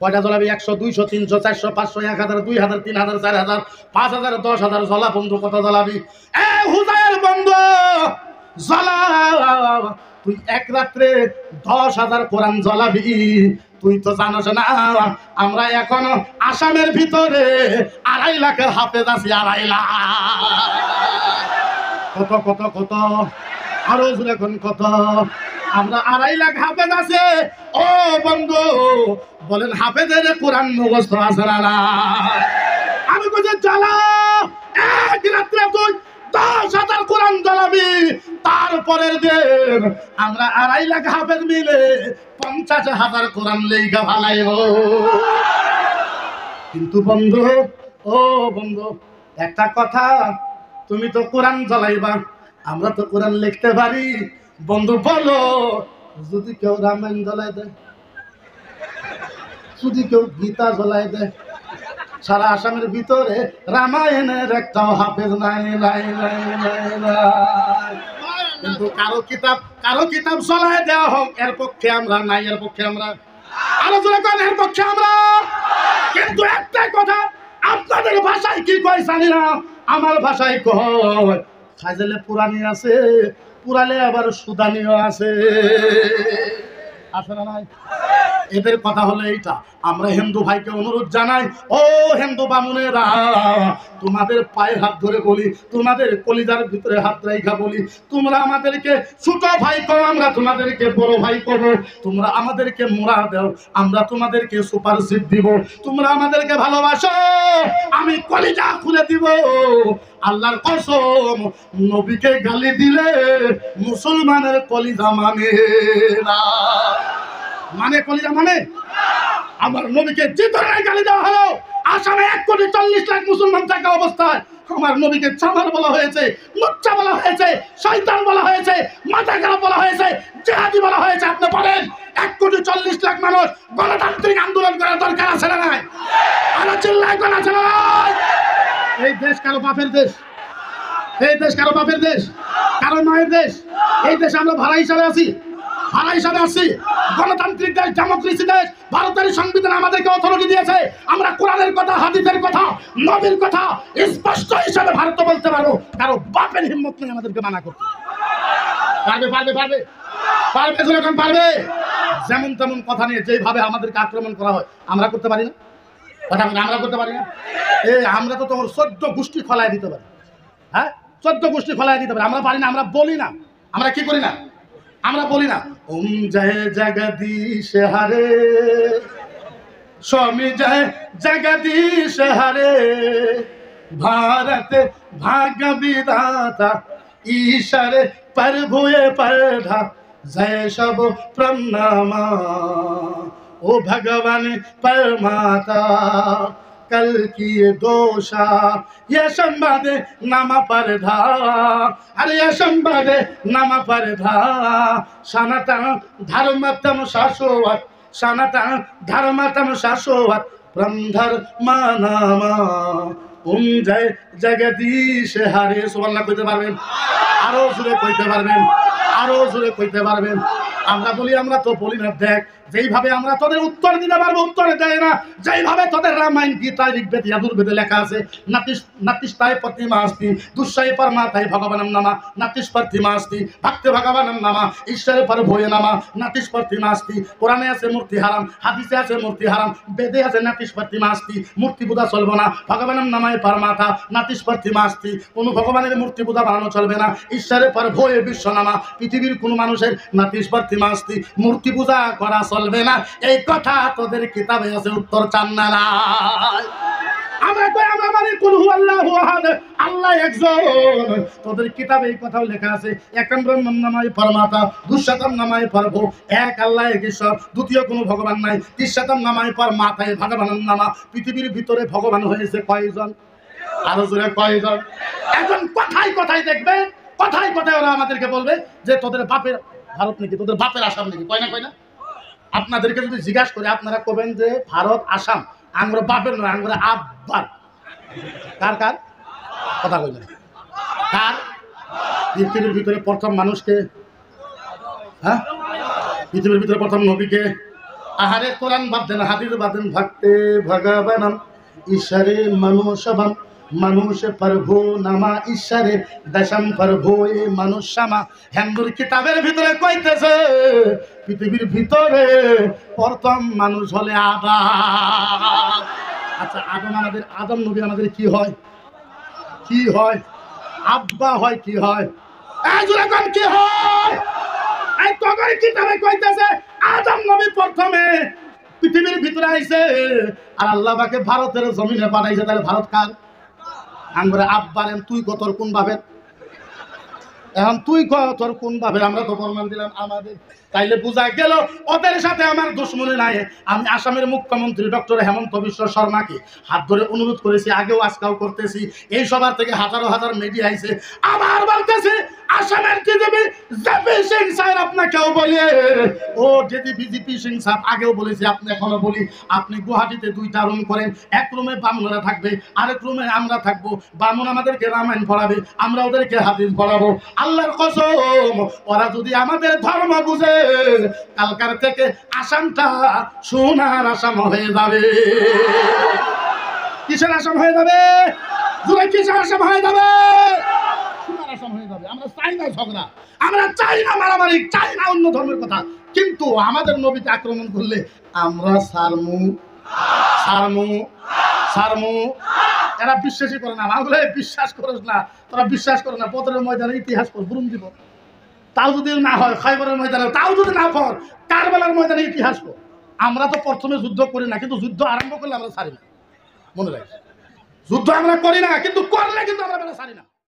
কয়টা জ্বলাবি? 100, 200, 300, 400, 500, 1000, 2000, 3000, 4000, 5000, 10,000 জ্বলা। বন্ধু কত জ্বলাবি? এ হুজাইর বন্ধু জ্বলা, তুই এক রাত্রে 10,000 কোরআন জ্বলাবি। তুই তো জানোস না আমরা এখন আসামের ভিতরে 2.5 লাখের হাফেজ আছি। 2.5 লাখ। কত আরো এখন কত? আমরা 2.5 লাখ হাফেজ আছে। ও বন্ধু বলেন হাফেজের কোরআন মুখস্থ আছে না? আমি বলছি জ্বালা, এক রাত্রে তুই 10,000 কোরআন জ্বালাবি, তারপরের দিন আমরা 2.5 লাখ হাফেজ মিলে 50,000 কোরআন লেখা ভালাইব। কিন্তু বন্ধু, ও বন্ধু একটা কথা, তুমি তো কোরআন জ্বালাইবা, আমরা তো কোরআন লিখতে পারি। বন্ধু বলো, যদি কেউ রামায়ণ জ্বালাই দেয়, যদি কেউ গীতা জ্বালাই দেয়, সারা আসামের ভিতরে রামায়ণের একটাও হাফেজ নাই। কিন্তু কারো কিতাব জ্বালায় দেওয়া হোক, এর পক্ষে আমরা নাই, এর পক্ষে আমরা আলোচনা করেন, এর পক্ষে আমরা। কিন্তু একটাই কথা, আপনাদের ভাষায় কি কয় জানি না, আমার ভাষায় কয় ফাইজালে পুরানি আছে, পুরালে আবার সুদানিও আছে, আছে না নাই? এদের কথা হলো এইটা। আমরা হিন্দু ভাইকে অনুরোধ জানাই, ও হিন্দু বামুনেরা, তোমাদের পায়ে হাত ধরে বলি, তোমাদের কলিজার ভিতরে হাত রেখা বলি, তোমরা আমাদেরকে ছোট ভাই করো, আমরা তোমাদেরকে বড় ভাই করবো। তোমরা আমাদেরকে মোড়া দাও, আমরা তোমাদেরকে সুপারসিড দিব। তোমরা আমাদেরকে ভালোবাসো, আমি কলিজা খুলে দিব। আল্লাহর কসম, নবীকে গালি দিলে মুসলমানের কলিজা মানে না। মানে কলিজা মানে? আমার নবীকে যে ধরনের গালি দেওয়া হলো, আসামে 1,40,00,000 মুসলমান থাকা অবস্থায় আমার নবীকে চামার বলা হয়েছে, লুচ্চা বলা হয়েছে, শয়তান বলা হয়েছে, মাথা খারাপ বলা হয়েছে, জিহাদি বলা হয়েছে। আপনি বলেন 1,40,00,000 মানুষ গণতান্ত্রিক আন্দোলন করার দরকার আছে না নাই? আরো চিল্লায় কোন আছে না নাই? এই দেশ কারো বাপের দেশ, এই দেশ কারো বাপের দেশ, কারো মায়ের দেশ। এই দেশে আমরা ভাড়া হিসাবে আছি, ভাড়া হিসাবে আসছি। গণতান্ত্রিক দেশ, ডেমোক্রেসি দেশ, ভারতের সংবিধান আমাদেরকে অথরিটি দিয়েছে। আমরা কোরআনের কথা, হাদিসের কথা, নবীর কথা স্পষ্ট হিসাবে ভারত বলতে পারবো। কারো বাপের হিম্মত নেই আমাদেরকে মানা করতে। পারবে পারবে পারবে পারবে যখন পারবে। যেমন তেমন কথা নিয়ে যেভাবে আমাদেরকে আক্রমণ করা হয় আমরা করতে পারি না? কথা আমরা করতে পারি না? আমরা তো তোমার 14 গোষ্ঠী খোলায় দিতে পারি। হ্যাঁ, 14 গোষ্ঠী খোলায় দিতে পারি। আমরা পারি না, আমরা বলি না। আমরা কি করি না? আমরা বলি না, ওম জয় জগদীশ হরে, স্বামী জয় জগদীশ হরে, ভারত ভাগ্য বিধাতা ঈশ্বর প্রভুয়ে পরধা, জয় সব প্রণামা ও ভগবান परमाता, कल की दोषा ये संबादे नामा पर धा, अरे ये संबादे नामा पर धा, सनातन धर्मतम शाश्वत, सनातन धर्मतम शाश्वत ब्रह्मधर मानामा, ओम जय जगदीश हरे। सुबहानाल्लाह কইতে পারবেন? আরো জোরে কইতে পারবেন? আরো জোরে কইতে পারবেন? আমরা বলি, আমরা তো বলি না। দেখ, যেইভাবে আমরা তোদের উত্তর দিতে পারবো উত্তরে দেয় না। যেইভাবে তোদের রামায়ণ, গীতা, ঋগ্বেদ, যজুর্বেদে লেখা আছে, নাতিষ্টায় প্রতিমা আস্তি, দুঃসায় পরমাতায় ভগবানম নামা, নাতিশ প্রতিমা আস্তি, ভক্তি ভগবানম নামা, ঈশ্বরের পর ভয়ে নামা, নাতিশ প্রতিমা আস্তি। কোরআনে আছে মূর্তি হারাম, হাদিসে আছে মূর্তি হারাম, বেদে আছে নাতিশ প্রতিমা আস্তি। মূর্তি পূজা চলবে না। ভগবানম নামায় পরমাতা, নাতিশ প্রতিমা আস্তি। কোনো ভগবানের মূর্তি পূজা বানানো চলবে না। ঈশ্বরের পর ভয়ে বিশ্ব নামা। পৃথিবীর কোনো মানুষের নাতিশ প্রতিমা আস্তি, মূর্তি পূজা করা চলবে না। এই কথা তোদের কিতাবে আছে, উত্তর চান না? আমরা কই আমরা মানে কুল হুয়াল্লাহু আহাদ, আল্লাহ একজন। তোদের কিতাবে এই কথাও লেখা আছে, একম ব্রহ্মম নামায় পরমাতা, দুঃশতম নামায় প্রভু, এক আল্লাহ এক ঈশ্বর, দ্বিতীয় কোনো ভগবান নাই। তিনশতম নামায় পরমাতায় ভগবানম নামা। পৃথিবীর ভিতরে ভগবান হয়েছে কয়জন? আরো জোরে কয়জন? এখন কথায় কথায় দেখবে, কথায় কথায় ওরা আমাদেরকে বলবে যে তোদের বাপের ভারত নাকি, তোদের বাপের আসাম নাকি। কয় না কয় না? আপনাদেরকে যদি জিজ্ঞাসা করে আপনারা কবেন যে ভারত আসাম আমরা বাপের নয়, আমরা আব্বার। কার কার কথা কইলেন? কার? পৃথিবীর ভিতরে প্রথম মানুষকে, হ্যাঁ, পৃথিবীর ভিতরে প্রথম নবীকে। আহারে কোরআন বাদ দেন, হাদিস বাদ দেন, ভক্তে ভগবানম ঈশ্বরে মনুষ্যবম, মানুষ প্রভু নামা ঈশ্বরে দশম প্রভু এ মনুষ্যমা। হিন্দুর কিতাবের ভিতরে কইতেছে পৃথিবীর ভিতরে প্রথম মানুষ হলে আদম। আচ্ছা, আদম আমাদের, আদম নবী আমাদের কি হয়? কি হয়? আব্বা হয়। কি হয়? কি হয়? এই তগর কিতাবে কইতেছে আদম নবী প্রথমে পৃথিবীর ভিতরে আইছে, আর আল্লাহ পাকে ভারতের জমিনে পাঠাইছে। তাহলে ভারত কার? আমরা আব্বারেন। তুই কত কোন ভাবের? এখন তুই তোর কোন ভাবের? আমরা তো প্রমাণ দিলাম আমাদের। তাইলে বোঝা গেল ওদের সাথে আমার দুশ্মনী নাই। আমি আসামের মুখ্যমন্ত্রী ডক্টর হেমন্ত বিশ্ব শর্মাকে হাত ধরে অনুরোধ করেছি, আগেও আজকাল করতেছি। এই সবার থেকে হাজারো হাজার মিডিয়া আইছে, আবার বলতেছি আসামের বিজেপি জেপি সিং স্যার আপনাকেও বলি, ও যদি বিজেপি সিং স্যার আগেও বলেছি, আপনি এখনো বলি, আপনি গুয়াহাটিতে 2টা রুম করেন। এক রুমে বামুনরা থাকবে, আরেক রুমে আমরা থাকবো। বামুন আমাদেরকে রামায়ণ পড়াবে, আমরা ওদেরকে হাদিস পড়াবো। আল্লাহর কসম, ওরা যদি আমাদের ধর্ম বুঝে, কালকার থেকে আসামটা সোনার আসাম হয়ে যাবে। কিসের আসাম হয়ে যাবে? কিসের আসাম হয়ে যাবে? সোনার আসাম। ভাষণ হয়ে যাবে। আমরা চাই না ঝগড়া, আমরা চাই না মারামারি, চাই না অন্য ধর্মের কথা, কিন্তু আমাদের নবীকে আক্রমণ করলে আমরা সারমু সারমু সারমু। এরা বিশ্বাসই করে না। আমরা বলে বিশ্বাস করিস না, তোরা বিশ্বাস করো না, বদরের ময়দানে ইতিহাস পড়, বুরুম দিব, তাও যদি না হয় খাইবরের ময়দানে, তাও যদি না পড় কারবালার ময়দানে ইতিহাস পড়। আমরা তো প্রথমে যুদ্ধ করি না, কিন্তু যুদ্ধ আরম্ভ করলে আমরা ছাড়ি না। মনে রাখ, যুদ্ধ আমরা করি না, কিন্তু করলে কিন্তু আমরা ছাড়ি না।